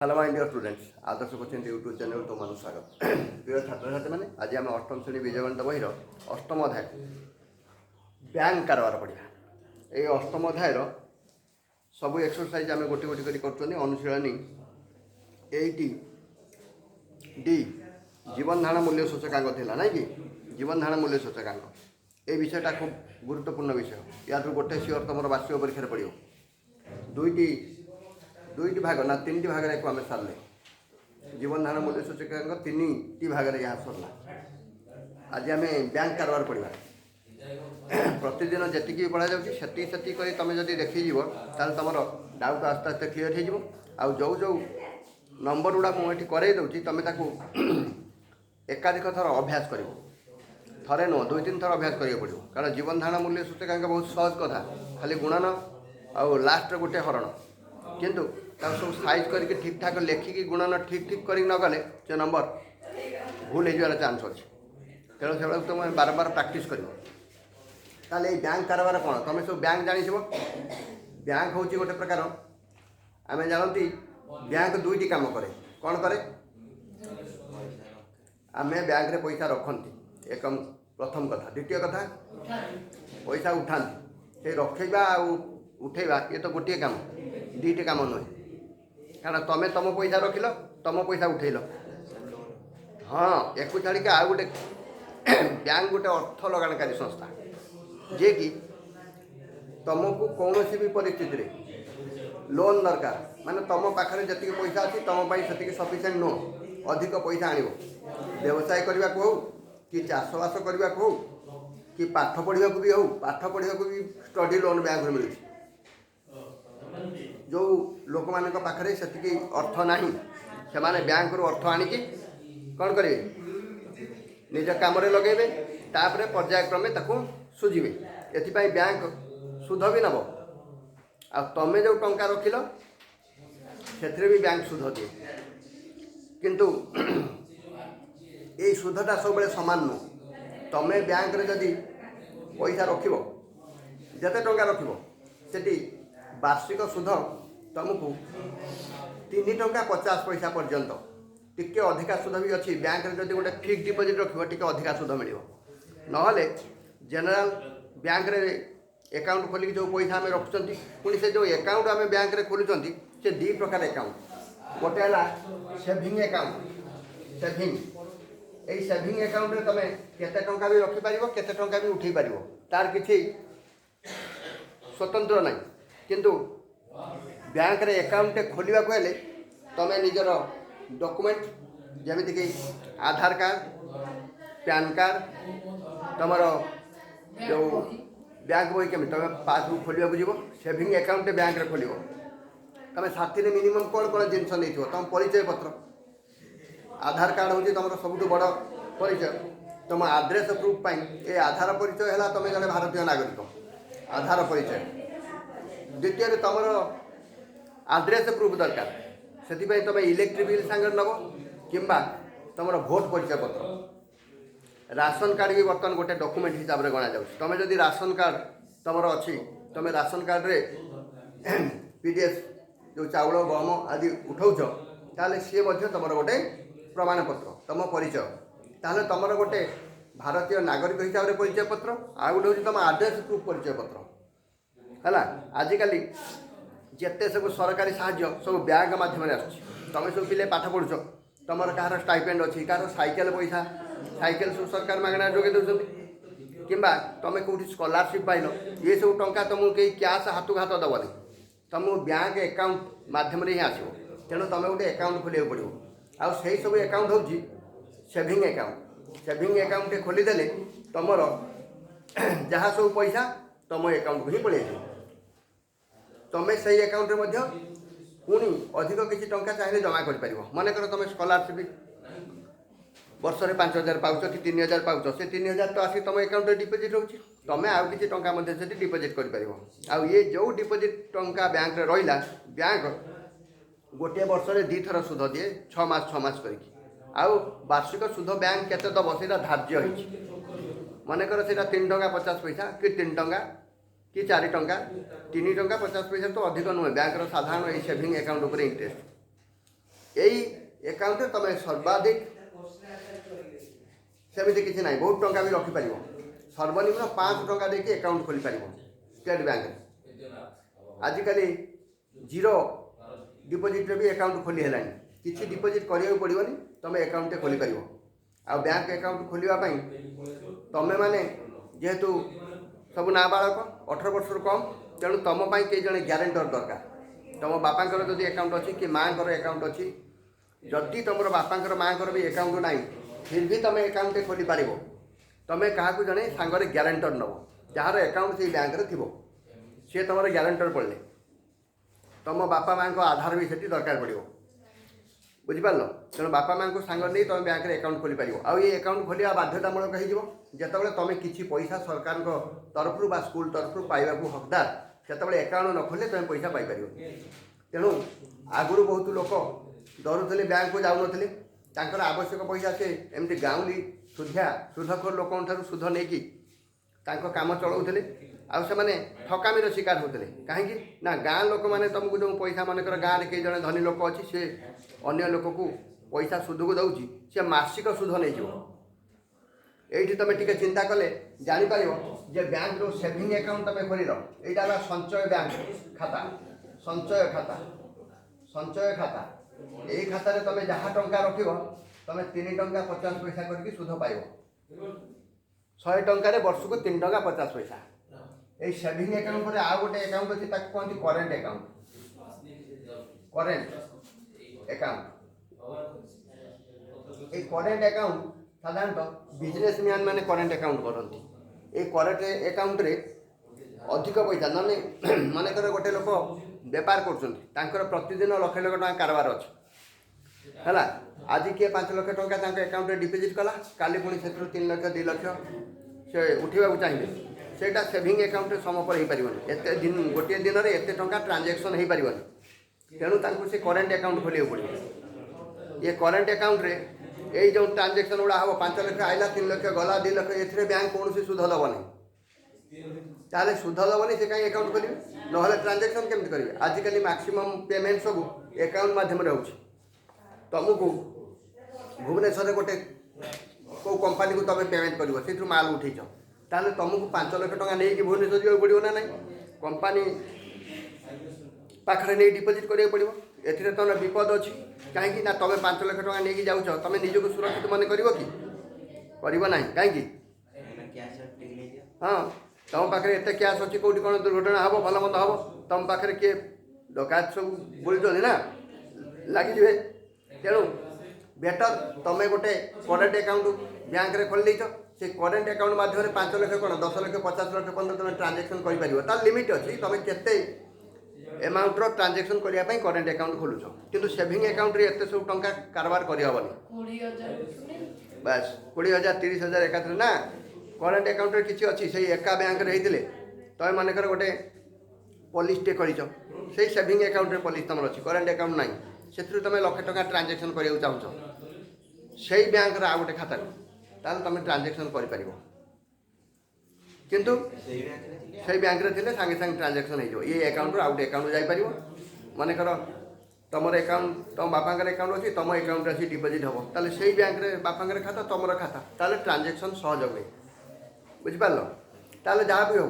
Hello my dear students Adarsh coaching YouTube channel तुम मान स्वागत प्रिय छात्र छात्री मैंने आज आम अष्टम श्रेणी विजयगणित बहिर अष्टम अध्याय बैंक कारबार पढ़ा। ये अष्टम अध्यायर सब एक्सरसाइज आम गोटे गोटे कर अनुशीलनी 80D जीवन धारण मूल्य सूचकांक थी ना कि जीवन धारण मूल्य सूचकांक ये विषयटा खूब गुरुत्वपूर्ण विषय। या गोटे सियोर तुम वार्षिक परीक्षा पड़ो दुईटी भाग ना तीन भाग आम सारे जीवन धारण मूल्य सूचकांक तीन भाग यहाँ सरला। आज आम बैंक कारबार पढ़ा। प्रतिदिन जी भी पढ़ा जाती कर तुम जब देखीज तुम डाउट आस्ते आस्ते क्लीयर हो जो जो नंबर गुड़ा मुझे करेई दूसरी तुम एकाधिक थर अभ्यास कर थे नुह दुई तीन थर अभ्यास करा पड़ो। कारण जीवन धारण मूल्य सूचकांक बहुत सहज कथा खाली गुणन आउ लास्ट गोटे हरण किंतु सब साइज करके ठीक ठाक लेखिकी गुणन ठीक ठीक कर नगले से नंबर भूल हो चान्स अच्छे। तेणु से तुम बार बार प्राक्ट कर बैंक कारबार कौन तुम सब बैंक जान बैंक हूँ गोटे प्रकार आम जानती बैंक दुईटी काम करे कौन करे आम बैंक रे पैसा रखती एक प्रथम कथा। द्वितीय कथा पैसा उठाती से रखेबा उठेबा ये तो गोटे काम दीटे काम नुहे। कारण तुम तुम पैसा रखिल तुम पैसा उठेल हाँ एक छाड़ी आउ गोटे बैंक गोटे अर्थ लगानकारी संस्था जे कि तुमको कौन भी परिस्थिति लोन दरकार माने तुम पाखे जी पैसा अच्छी तुम से सफिसीयंट नुह अधिक पैसा आण व्यवसाय करने को हो कि चाषबास करने को हो कि पाठ पढ़ा भी हो पाठ पढ़ा भी स्टडी लोन बैंक मिलूँ। जो लोक मान पाखे से अर्थ ना से बैंक रू अर्थ आणिकी कौन करेंगे निज कम लगे तापर पर्यायक्रमे सुझे एपाई बैंक सुध भी नब आ तमें जो टंका रखिल से भी बैंक सुध दिए किंतु ये सुधटा सब सामान नुह। तमें बैंक रे जदि पैसा रखिब जिते टंका रखिब सेठी वार्षिक सुध तुमको 3.50 टंका पर्यंत टिके अधिका सुध भी अच्छी। बैंक रे जदि गोटे फिक्स डिपोजिट रखिब टिके अधिका सुध मिल नहले जेनेराल बैंक रे अकाउंट खोलिक जो पैसा आम रखुंट पुणी से जो अकाउंट आम बैंक रे खोलुंट से दी प्रकार अकाउंट गोटे है सेविंग अकाउंट सेविंग यही सेविंग अकाउंट रे तुम केते टंका भी रखिपार केते टंका भी उठे पार तार किसी स्वतंत्र ना किंतु बैंक रे अकाउंट खोलने को हेले तुम निजर डॉक्यूमेंट जमीक आधार कार्ड पैन कार्ड तुम जो बैंक बही केमी तुम पासबुक खोलने जीव सेविंग अकाउंट बैंक रे खोल तुम साथी मिनिमम कौन कौन जिनस नहीं तुम परिचय पत्र आधार कार्ड हूँ तुम सब बड़ परिचय तुम आड्रेस प्रूफ ये आधार परिचय है तुम जन भारतीय नागरिक आधार परिचय। द्वितीय तुम आड्रेस प्रूफ दरकार से तुम इलेक्ट्रिक बिल सांगे नब कि तुम भोट परिचय पत्र राशन कार्ड भी बर्तमान गोटे डॉक्यूमेंट हिसाब से गणा तुम जदि राशन कार्ड तुम अच्छी तुम राशन कार्ड रे पीडीएस जो चाउल गहम आदि उठाऊच ताले सी तुम गोटे प्रमाण पत्र तुम परिचय ताहले तुम गोटे भारतीय नागरिक हिसाब से परिचय पत्र आ गोटे हूँ तुम आड्रेस प्रूफ परिचय पत्र है। आजिकल जिते सब सरकारी साहाय्य सब बैंक मध्यम तुम सब पिले पाठ पढ़ुच तुम कहार स्टाइपेंड अच्छी कहार साइकेल पैसा साइकेल सब सरकार मागଣା जोगे दौरान कि तुम कौटी स्कॉलरशिप पाइल ये सब टंका तुमको कहीं कैश हाथ को हाथ दबनी तुम बैंक अकाउंट मध्यम ही आसो। तेणु तुम गोटे अकाउंट खोलिया पड़ो आउ से सब अकाउंट हूँ सेविंग अकाउंट सेविंग अकाउंट खोलीदे तुम जहाँ सब पैसा तुम अकाउंट को ही पड़े तुम से अकाउंट पुणी अधिक किसी टंका चाहिए जमा कर मन कर तुम स्कॉलरशिप वर्ष में 5,000 पाउच कि 3,000 पाउच से 3,000 तो आसी तुम अकाउंट डिपोजिट होची तुम आउ किसी टंका डिपोजिट कर ये जो डिपोजिट टंका बैंक रे रहिला बैंक गोटे वर्ष में 2 थर सुध दिए 6 मास करके आउ वार्षिक सुध बैंक केते दब से धार्य मन कर 3.50 टंका कि 3 टंका कि 4 टंका 3.50 टंका तो अधिक नुहे बैंक साधारण ये सेविंग अकाउंट इंटरेस्ट यही एकाउंट तुम सर्वाधिक सेमती किसी ना बहुत टंका भी रखिपर सर्वनिम्न 500 टंका देके अकाउंट खोली पार स्टेट बैंक आजिकल जीरो डिपोजिट भी अकाउंट खोली है किसी डिपोजिट करा पड़ोनी तुम अकाउंट खोली पार आ बैंक अकाउंट खोलने तुम मैंने जेहेतु सब नाबालक 18 वर्ष कम तेणु तुम कई जन ग्यारेंटर दरकार तुम बापांकर जदि अकाउंट अच्छी कि माँ अकाउंट अच्छी जदि तुम बापांकर माँ भी अकाउंट ना फिर भी तुम अकाउंट खोली पार तुम क्या जड़े सांगे ग्यारेंटर नब जार अकाउंट से बैंक थी सी तुम ग्यारेंटर पड़े तुम बापा माँ आधार भी से दरकार पड़ो बुझिपार तेणु बापा माँ को सांग नहीं तुम बैंक अकाउंट खोली पार आउ ये अकाउंट खोलिया बाध्यतामूलक होते तुम किसी पैसा सरकार तरफ स्कूल तरफ पाइबा हकदार से अकाउंट न खोले तुम पैसा पाइपर तेणु आगुरी बहुत लोक डरुले बैंक को जाऊन तांकर आवश्यक पैसा से एमती गाँवली सुधिया सुधखोर लोक सुध नहीं काम चलाऊे आउ से ठकामीर शिकार होते कहीं ना गाँ लोक मैंने तुमको जो पैसा मनकर गाँव में कई जन धनी लोक अच्छी से अन्य लोक को पैसा सुध को दौर सी मासिक सुध नहीं ये तुम टे चिंता कले जापर जे बैंक रो सेविंग अकाउंट तुम खोल यहाँ संचय बैंक खाता संचय खाता संचय खाता यही खाता तुम जहाँ टंका रख तुम 3 टंका 50 पैसा करके सुध पाइब 100 टंकार वर्ष को 3 टंका 50 पैसा ये सेविंग अकाउंट पर आउ गोटे अकाउंट अच्छी कहते करेन्ट अकाउंट करेन्ट अकाउंट ये करेन्ट अकाउंट साधारणतः बिजनेसमैन मैंने करेन्ट अकाउंट करती ये करेन्ट अकाउंट रे अधिक पैसा नने मनकर गोटे लोक बेपार कर प्रतिदिन लक्ष लक्ष टका कारबार अच्छे है आज किए 5 लाख टका अकाउंट डिपोजिट कला काली पुणी से 3 लाख 2 लाख से उठा चाहिए सेटा सेविंग अकाउंट समपर हो पारे एत दिन गोटे दिन में एत टका ट्रांजेक्शन हो पारे तेणु से करेन्ट अकाउंट खोलिया पड़े ये करेन्ट अकाउंट रे यही जो ट्रांजेक्शन गुड़ा हम 5 लाख आइला 3 लाख गला 2 लाख ए बैंक कौन सुध दबनी ताले सुध दबनी से कहीं अकाउंट खोलिए ना ट्रांजेक्शन केमती करेंगे आजिकल मैक्सिमम पेमेंट सब अकाउंट मध्यम रोचे तुमको भुवनेश्वर गोटे कौ कंपनी को तुम पेमेंट कर से माल उठेच ताले तुमको 5 लाख टका नहीं भुवनेश्वर जावाक पड़ो ना नहीं कंपनी पाखे नहीं डिपोजिट करा पड़ो ए तुम विपद अच्छी कहीं ना तुम 5 लाख टका नहीं जाऊँ तुम निजक सुरक्षित मन करना कहीं हाँ तुम पाखे एत कैश अच्छी कौटी कौन दुर्घटना हम भल मंद हम तुम पाखे किए डकायत सब बुलूँ ना लगे तेणु बेटर तुम गोटे करेन्ट अकाउंट बैंक रे खोल देच से करेन्ट अकाउंट माध्यम 5 लाख कौन 10 लाख 50 लाख पर्यटन तुम ट्रांजेक्शन कर लिमिट अच्छी तुम केते एमाउंट ट्रांजेक्शन करने करेन्ट अकाउंट खोलुच किंतु सेविंग अकाउंट रे एत सब टंका कारबार करहबनी बस 20,000 30,000 एकाथरे ना करेन्ट अकाउंट रे किछि अच्छी से एका बैंक रे हेतिले तुम मानकर गोटे पॉलिसी टे करिछ से सेविंग अकाउंट रे पॉलिसी तुम अच्छी करेन्ट अकाउंट नहीं से तुम लाख टका ट्रांजेक्शन करा चाहूँ से बैंक रे आ गोटे खाता ताल तुम ट्रांजेक्शन कर किंतु से बैंक रे थिले सांगे सांगे ट्रांजेक्शन हो ये अकाउंट रो आ गोटे अकाउंट जाई परिबो माने कर तुम अकाउंट तुम बापांकर अकाउंट अच्छी तुम अकाउंट अच्छी डिपोजिट हम ताले से बैंक रे बापांकर खाता तुम खाता ताले ट्रांजेक्शन सहज हुए बुझिपार ताले जहाँ भी हो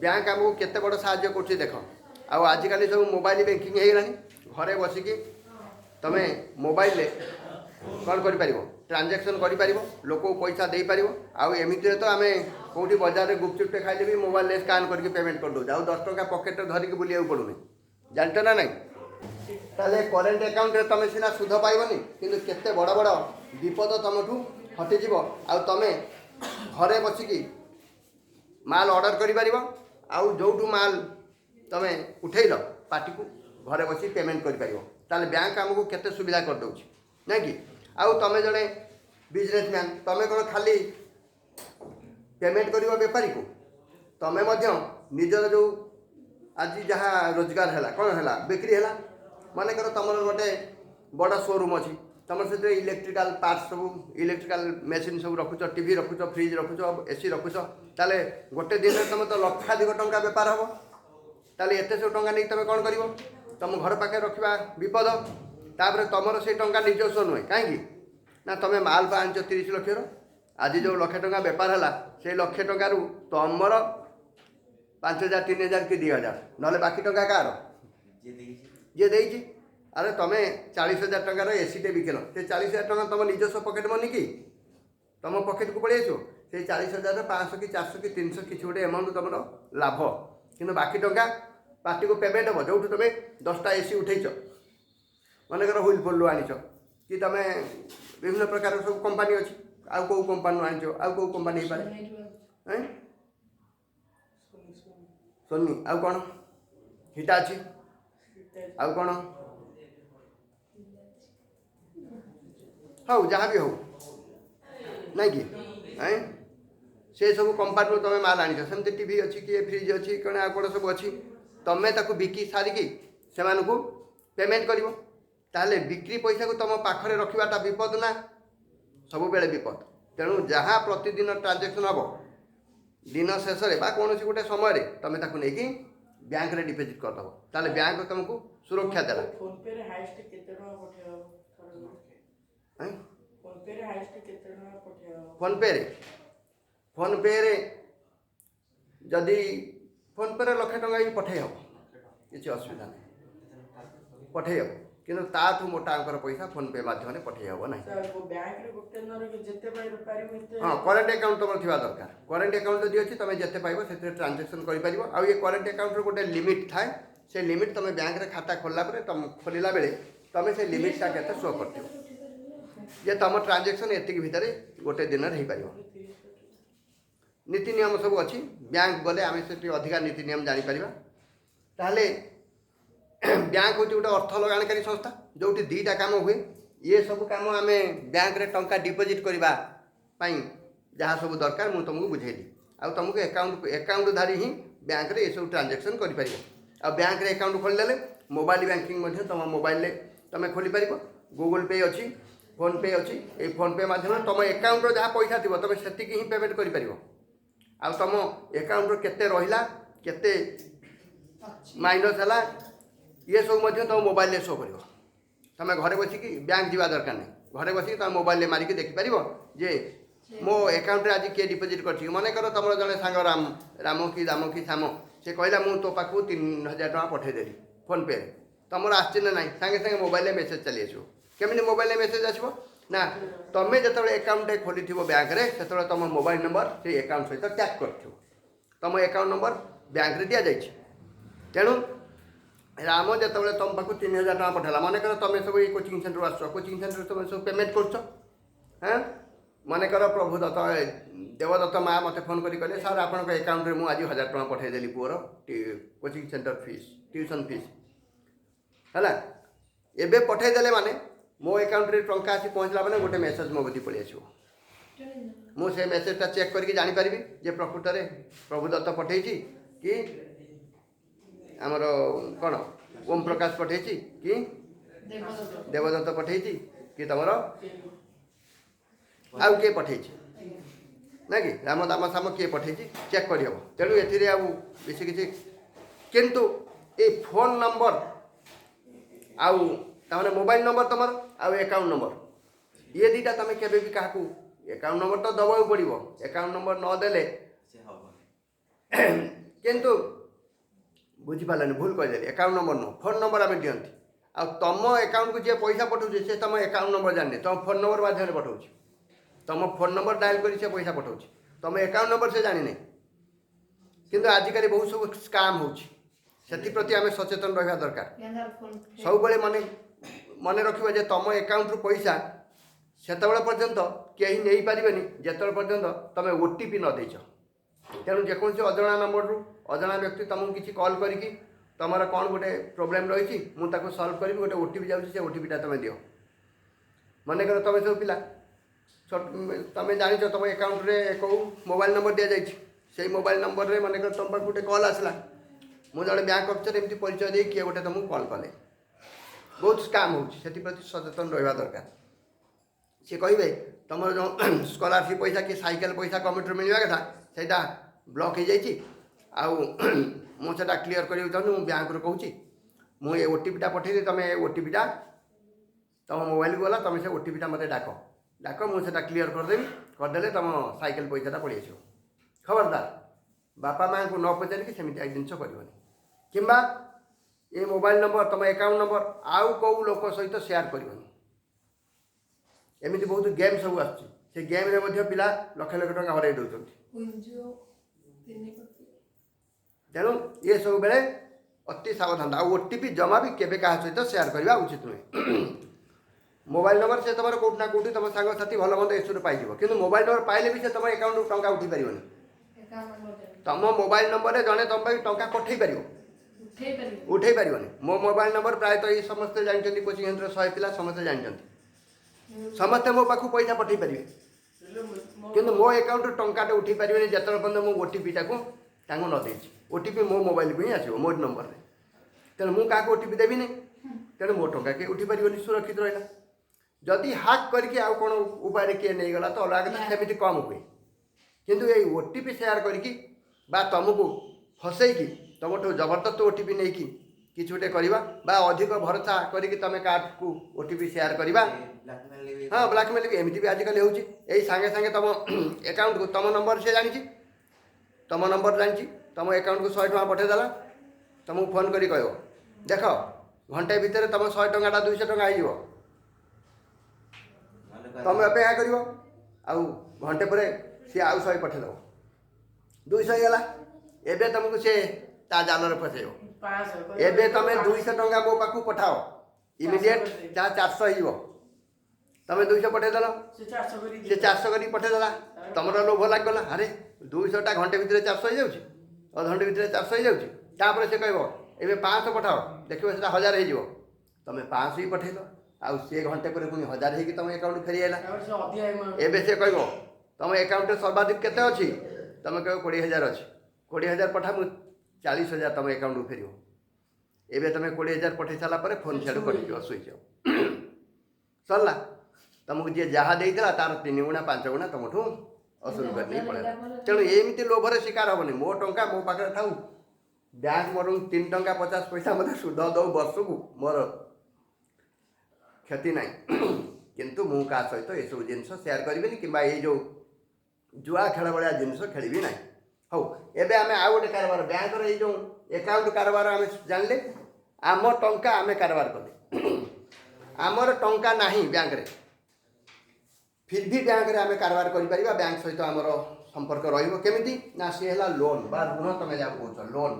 बैंक आमको केते बड़ साहाय्य कर देख आजिकल सब मोबाइल बैंकिंग हो घरे बसिकी तुम मोबाइल कौन कर ट्रांजेक्शन कर लोक पैसा दे पार आमती तो आम कौटी बजार गुपचुपटे खाइले भी मोबाइल स्कान करके पेमेंट कर दो 10 टका पकेट धरिकी बुलिया पड़ूनी जानते ना नहीं ताले करेन्ट अकाउंट रे तुम सीना सुध पाइबनी किंतु केते बड़ बड़ विपद तुमठू हटिଯିव आ तुम घरे बसिकी माल ऑर्डर कर जो माल तुम उठेल पार्टी को घरे बसी पेमेंट कर बैंक आमको केते सुविधा कर दउछि ना कि आउ तुम जड़े बिजनेसमैन तुम कौन खाली पेमेंट कर बेपारी को तुम निजर जो आज जहाँ रोजगार है कौन है बिक्री है मन कर तुम गोटे बड़ शोरूम अच्छी तुम से इलेक्ट्रिकल पार्ट्स सब इलेक्ट्रिकल मेसीन सब रखुच टीवी रखुच फ्रिज रखुच एसी रखुच ताले गोटे दिन में तुम तो लक्षाधिक टंका बेपार हम ताले एत सब टंका नहीं तुम कौन कर तुम घर पाखे रखा विपद तापर तुम से टंका निजस्व नुहे कहीं ना तुम माल पा आंच 30 लक्षर आज जो लक्षे टंका बेपार है से लक्षे टंकार तुमर 5,000 3,000 कि 2,000 ना बाकी टंका कार जी देगी। अरे तुम्हें 40,000 टंकार एसीटे बिकिल से 40,000 टंका तुम निजस्व पकेट मनी कि तुम पकेट को पड़े आस से 40,000 500 कि 400 कि 300 किसी गोटे एमाउंट तुम लाभ कि बाकी टंका पार्टी को पेमेंट हम जो तुम 10टा एसी उठेच मनकर हुईल फुल आनीच कि तुम विभिन्न प्रकार सब कंपानी अच्छी आउ कौ कंपानी आनीच आउ कौ कंपानी हो पाए सोनी आउ कौन हिटाची आउ कौन हौ जहाँ भी हो नहीं कि से सब कंपानी तुम माल आनीच सेमती टीवी अच्छी कि फ्रिज अच्छी कौन आ कौन सब अच्छी तुम्हें ताकू बिकी सारिकी से पेमेंट कर ताहले बिक्री पैसा को तुम पाखरे रखवाटा विपद ना सब बेले विपद। तेणु जहाँ प्रतिदिन ट्रांजेक्शन हम दिन शेष में कौन गोटे समय तुम ताकू नहीं बैंक रे डिपोजिट करदेव ताहले बैंक तुमको सुरक्षा देला। फोन पे रे जदि फोन पे लक्षे टंका भी पठे हम किसी असुविधा नहीं पठे हम कि ताठू मोटा अंकर पैसा फोन पे माध्यम पठे हम ना। हाँ करेन्ट अकाउंट तुम थी दरकार करेन्ट अकाउंट जब अच्छी तुम जिते पाइब से ट्रांजेक्शन कर ये करेन्ट अकाउंट गोटे लिमिट थाए से लिमिट तुम बैंक रे खाता खोलला तुम खोलला बेले तुम से लिमिटा के शो कर जे तुम ट्रांजेक्शन एतिक भितर गोटे दिन हो पार नीति नियम सब अच्छी बैंक गले आम से अधिका नीति नियम जापर ताहले बैंक हूँ गोटे अर्थ लगाणकारी संस्था जो दीटा काम हुए ये सब काम आम बैंक रे टंका डिपोजिट करने जहाँ सब दरकार मुझे तुमको बुझेली आ तुमको एकाउंट धारी ही बैंक रे ये सब ट्रांजेक्शन कर बैंक रे अकाउंट खोलीदे मोबाइल बैंकिंग तुम मोबाइल तुम खोली पार गूगल पे अच्छी फोन पे अच्छी ये फोन पे माध्यम तुम एकाउंट जहाँ पैसा थी तुम से ही पेमेंट कर तुम एकाउंट केते रहिला केते माइनस है ये सब तुम मोबाइल शो कर तुम घरे बसिक बैंक जावा दरकार नहीं घरे बसिक तुम मोबाइल मारिक देखिपर जे मो एकाउंट आज किए डिपोजिट कर मन कर तुम जड़े सांग राम कि दाम कि साम से कहला मु तो पाखु 3,000 टका पठेदेली फोन पे तुम आसचे ना ना सागे सागे मोबाइल मेसेज चली आसो केमी मोबाइल मेसेज आसो ना तुम जो एकाउंट खोली बैंक रे से तुम मोबाइल नंबर से एकाउंट सहित टैग कर तुम एकाउंट नंबर बैंक रे दिया जाइए तेणु राम जो तुम पाक 3,000 टका पठेला मन कर तुम सब ये कोचिंग सेंटर आस कोचिंग सेंटर तुम सब पेमेंट कर मन कर प्रभु दत्त देवदत्त माँ मत फोन करी कहले सर आप एकाउंट रे मुझे 1,000 टका पठेदेली poor coaching centre fees tuition fees है एबे पठेदेले माने मो एकाउंट रे टंका आसी पहुँचला मैंने गोटे मेसेज मो गति पड़े आसो मुझे मेसेजटा चेक करके जानीपारि जे प्रकृत में प्रभु दत्त पठे कि आमर कौन ओम प्रकाश पठे कि देवदत्त पठे कि तुम आउ किए पठे ना कि राम दाम साम किए पठे चेक करहब तेणु ए बेसी किसी किंतु ये फोन नंबर आउ तामने मोबाइल नंबर तुम आउ एकाउंट नंबर ये दीटा तुम केबे भी क्या एकाउंट नंबर तो दबाक पड़ो एकाउंट नंबर नदेले किंतु बुझीपारानी भूल कहीदे एकाउंट नंबर नुह फोन नंबर आम दिखती आ तुम एकाउंट को जी पैसा पठाऊे से तुम एकाउंट नंबर जाने तुम फोन नंबर माध्यम पठाऊ तुम फोन नंबर डायल कर पैसा पठाऊ तुम एकाउंट नंबर से जानी किंतु आजिकल बहुत सब स्काम होती आम सचेतन रहा दरकार सब मन मन रखा तुम एकाउंट रु पैसा से पर्यंत कहीं नहीं पारे जो पर्यंत तुम ओटीपी न देच तेणु जेकोसी अजणा नंबर रु अजणा व्यक्ति तुमको किसी कॉल करके तुम कौन गोटे प्रोब्लेम रही मुझे सल्व करी गोटे ओटीपी जाऊँगी से ओटीपीटा तुम दियो मन कर तुम सब पिला तुम जान तुम एकाउंट रे कौ मोबाइल नंबर दि जाए से मोबाइल नंबर रे मन कर तुम गोटे कॉल आसला मुझे जड़े बैंक अफिसर एमती परिचय दे किए गोटे तुमको कॉल कले बहुत स्काम होती सचेतन रहा दरकार सी कहे तुम जो स्कॉलरशिप पैसा कि साइकेल पैसा गवर्नमेंट मिलवा कथा से ब्लॉक हो जाइए मुझे क्लीयर कर बैंक रू कहूँ मुझे ओटीपीटा पठे तुम ओटीपीटा तुम मोबाइल को गला तुम से ओटीपीटा मत डाक डाक मुझे क्लीयर करदेवी करदे तुम साइकेल पैसाटा पड़ी आस खबरदार बापा माँ को न पचारिक सेमती जिनस कर किंबा ये मोबाइल नंबर तुम अकाउंट नंबर आउ कौ लोक सहित शेयर करनी एमती बहुत गेम सब आसे गेम्रे पिला लक्ष लक्ष टका हर दौरान तेणु ये सब बेले अति सावधान आ ओटीपी जमा भी केवे क्या सहित शेयर करवा उचित नुहे मोबाइल नंबर से तुम कौटना कौटी तुम सांगसाथी भल मंद एसु पाई कि मोबाइल नंबर पाइले भी से तुम अकाउंट टंका उठी पार तुम मोबाइल नंबर में जड़े तुम टंका पठे पार उठे पार मो मोबाइल नंबर प्रायतः ये समस्ते जानते कोचिंग सेंटर 100 पिला समस्ते जानते समस्ते मो पाखु पैसा पठे पारे कि मो अकाउंट टंकाटे उठी पारे जिते पर्यटन मो ओटीपीटा को न दे ओटीपी मो मोबाइल को ही आसो मो नंबर में तेणु मुझे क्या ओटीपी देवी नहीं तेणु मो टंका किए उठी पार सुरक्षित रहा जदि हाक करके आउ कौन उपाय किए नहीं गला तो अलग कथा सेमती कम हुए किंतु ये ओटीपी शेयर करके तुमको फसैकी तुमठू जबरदस्त ओटीपी नहीं कि गोटे करवा अधिक भरोसा करके तुम कार्ड को ओटीपी शेयर करवा हाँ ब्लैकमेल भी एमती भी आजिकल हो सांगे सांगे तुम अकाउंट को तुम नंबर से जानी तुम नंबर जानी तुम अकाउंट को 100 टଙ୍କା पठेदेला तुमको फोन करी कह देख घंटे भितर तुम 100 टଙ୍କା 200 टଙ୍କା हो तुम अपेक्षा कर घंटे पर सी आउ 100 पठेदेव 200 गला एबे तुमको से ता जाल फसैब एबे तुम 200 टଙ୍କା मो पाखु पठाओ इमिडिएट जहाँ 400 हो तुम 200 पठेदेल से 400 कर पठेदेला तुम लोभ लगला अरे 200टा घंटे भितर 400 हो अधघंटे भितर 400 हो तापर से कह ए 500 पठाओ देखो से 1000 हो तुम 500 ही पठेल आउ सी घंटे पर पुणी 1000 हो तुम अकाउंट फेरी आला एबे से कह तुम अकाउंट सर्वाधिक केते अच्छी तुम कह 20,000 अच्छी 20,000 पठा मु 40,000 तुम अकाउंट फेर एबे तुम 20,000 पठे सारापर फोन छाड़ कट स्विच सरला तुमको जी जहाँ देता तार 3 गुणा 5 गुणा तुमठू असुल कर पड़ेगा तेणु एमती लोभर शिकार हेनी मो टंका मो पाखे था बैंक मोर 3 टंका 50 पैसा मत सुध दो वर्ष को मोर क्षति ना किंतु मु क्या सहित ये सब जिन शेयर करी कि ये जो जुआ खेल भाया जिनस खेली ना हौ एबे आमे आ गोटे कारबार बैंक रे जो अकाउंट कारबार आमे जानले आम टंका आमे कारबार कले आमर टंका नाही बैंक रे फिर भी बैंक रे आमे कारबार करि परिबा बैंक सहित आमर संपर्क रहिबो केमिति ना से हला लोन बा ऋण तमे जा कहछ लोन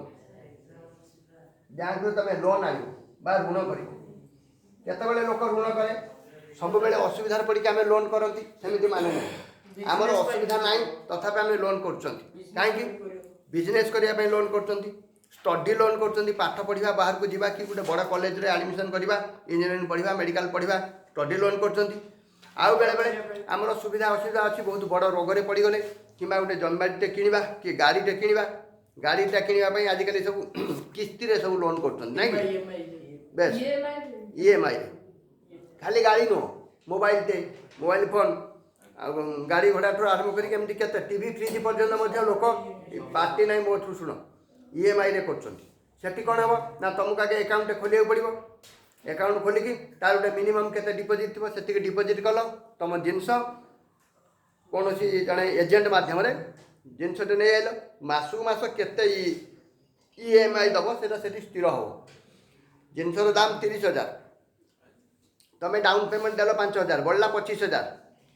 बैंक रे तमे लोन आइयो बा ऋण करिवो केते बेले लोक ऋण करे सब बेले असुविधा पड़ी आमे लोन करंती सेमिति माने नहीं आमर असुविधा नाही तथापि आमे लोन करछंती काहे बिजनेस करिया पे लोन करछंती स्टडी लोन करछंती पाठ पढ़िबा बाहर को जीवा कि गोटे बड़ कॉलेज रे एडमिशन करबा इंजीनियरिंग पढ़िबा मेडिकल पढ़िबा स्टडी लोन करछंती आउ बेले बेले आमर सुविधा असुविधा अच्छी बहुत बड़ रोगरे पड़गले कि गोटे जमीटे किणवा कि गाड़ीटे किणवा गाड़ीटा किणवाई आजिकल सब किस्ती सब लोन कर बेस ईएमआई खाली गाड़ी नुह मोबाइल फोन गाड़ी घोड़ा ठूँ आरंभ करके टीवी फ्रिज पर्यटन लोक पार्टी ना मो ठू शुण ईएमआई कर कौन हम ना तुमको आगे अकाउंट खोलिया पड़ो अकाउंट खोलिकी तार गोटे मिनिमम केते डिपोजिट थी से डिपोजिट कल तुम जिनस कौन जड़े एजेंट मध्यम जिनसटे नहीं आल मसकू मस के ईएमआई दब से स्थिर हो जिनसर दाम 30,000 तुम डाउन पेमेंट देल 5,000 बढ़ला 25,000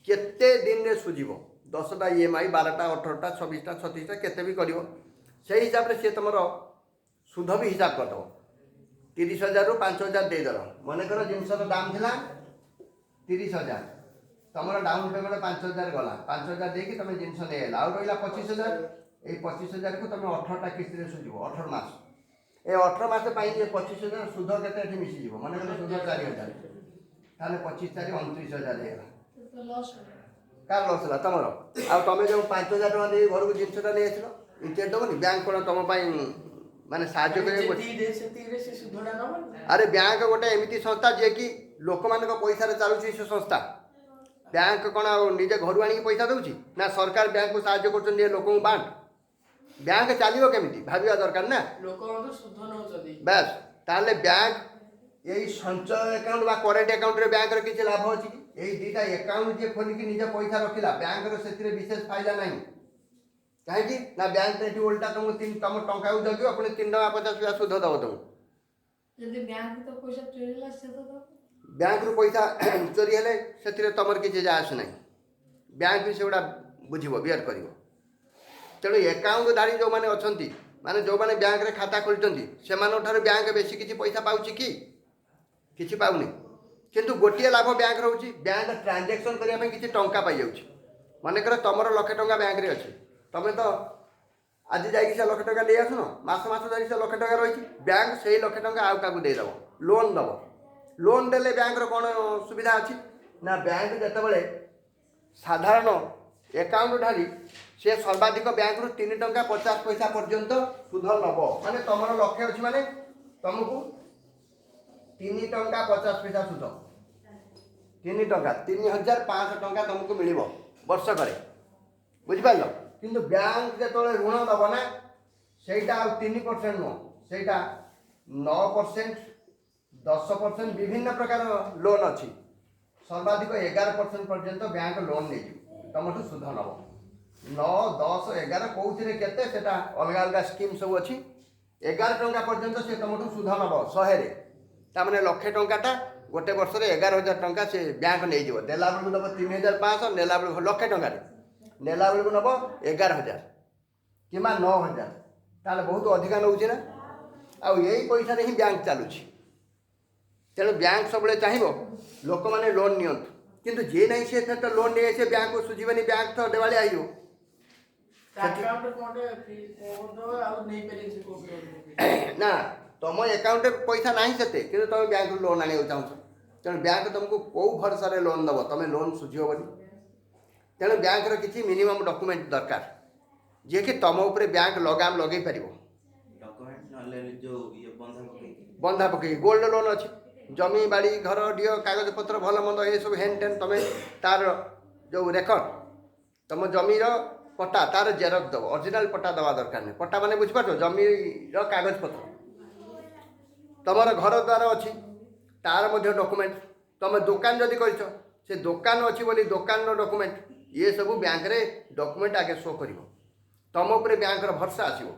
केते दिन में सुझीब 10टा ईएमआई 12टा 18टा 26टा 36टा केते भी कर से हिसाब से तुम सुध भी हिसाब करदेव 30,000 रू 5,000 देदेल मनकर जिनसर दाम था 30,000 तुम डाउन पेमेंट 5,000 गला 5,000 देकी तुम जिनस नहीं आला आउ रहा 25,000 ये 25,000 को तुम 18टा किस्ती सुझीब 18 मास ये 18 मास 25,000 सुध के मिसीज मनकर सुध 4,000 ताले 25,000 29,000 देगा कार लस है तुम आ तुम जो 5,000 टका दे घर को जिनसटा नहीं आसल इंटरेस्ट दबनी बैंक कौन तुम माने साहाଯ୍य अरे बैंक गोटे एमती संस्था जे कि लोक मान पैसा चलुची से संस्था बैंक कौन निजे घर आनी पैसा दूसरी ना सरकार बैंक को साहाଯ୍य कर लोक बांट बैंक चलो केमी भाविया दरकार ना बस ताले बैंक यही संचय अकाउंट बा करेंट अकाउंट रे बैंक रे किछि लाभ अछि कि एई दुटा अकाउंट जे खोली कि निज पैसा रखिला बैंक रे सेतिरे विशेष फायदा नाही काहे ना बैंक रे उल्टा तुम तम टंका जगियो अपने 3.50 सुध दब तुम यदि बैंक तो पैसा चोरीला से तो बैंक रु पैसा चोरी हेले सेतिरे तमर किछि जास नाही बैंक भी सेगुड़ा बुझिबो बियर करिवो तेणु अकाउंट धारी जो माने अछंती माने जो माने बैंक रे खाता खोलचंती सेमानो ठार बैंक बेसी किछि पैसा पाउची कि किछि पाउनी किंतु गोटिए लाभ बैंक रहउची बैंक ट्रांजैक्शन करिया पे किछि टंका पाइ जाउची माने कर तमरो लाख टंका बैंक रे अछि तमे तो आज जाई से लाख टंका दे आसुनो मास मास जाई से लाख टंका रहिची बैंक सेही लाख टंका आउ काकू दे दबो लोन देले बैंक रो कोन सुविधा अछि ना बैंक जते बेले साधारण अकाउंट ढाली से सर्वाधिक बैंक रु 3 टंका 50 पैसा पर्यंत सुध नब माने तमरो लक्ष्य अछि माने तुमको 3 टंका 50 पैसा सुध 3 टंका 3500 टंका तुमको मिलिबो वर्ष करे बुझि पालो किंतु बैंक जेतोले ऋण दब ना सेटा 3% नो सेटा 9% 10% विभिन्न प्रकार लोन अछि सर्वाधिक 11% पर्यंत बैंक लोन नै तुमठु सुध नब 9 10 11 कौथिरे केते सेटा अलग अलग स्कीम सब अछि 11 टंका पर्यंत से तुमठु सुध नब 100 रे ता माने लक्षे टंकाटा गोटे वर्ष रे 11000 टंका से बैंक नै जिवो देला बेलु नब 3500 नेला बेलु लक्षे टंका रे नेला बेलु नब 11000 किमा 9000 ताले बहुत अधिका नउछि ना आ यही पैसा रे ही बैंक चालुछि तेणु बैंक सब चाहिए लोक मैंने लोन नियंतु किंतु जे नहीं से तो लोन नहीं से बैंक को सुझीबनी बैंक तो देवाली आई ना तुम अकाउंट पैसा ना से तुम बैंक लोन आने चाहो तेणु बैंक तुमको कौ भरोसा लोन दब तुम लोन सुझीब बोली तेणु बैंक किसी मिनिमम डॉक्यूमेंट दरकार जे कि तुम ऊपर बैंक लगाम लगे पार बंधा पकई गोल्ड लोन अच्छी जमी बाड़ी घर डिओ कागज पत्र भल मंद ये सब हेन टेन तुम तार जो रेकर्ड तुम जमीर पट्टा तार जेरक्स दब ओरिजिनल पट्टा दवा दरकार नहीं पट्टा माने बुझिपार जमीर कागज पत्र तुम घर द्वार अच्छी तार डॉक्यूमेंट तुम दुकान जदि कर से दुकान अच्छी बोली दुकान डॉक्यूमेंट ये सब बैंक रे डॉक्यूमेंट आगे शो कर तुम उपर बैंक भरोसा आसो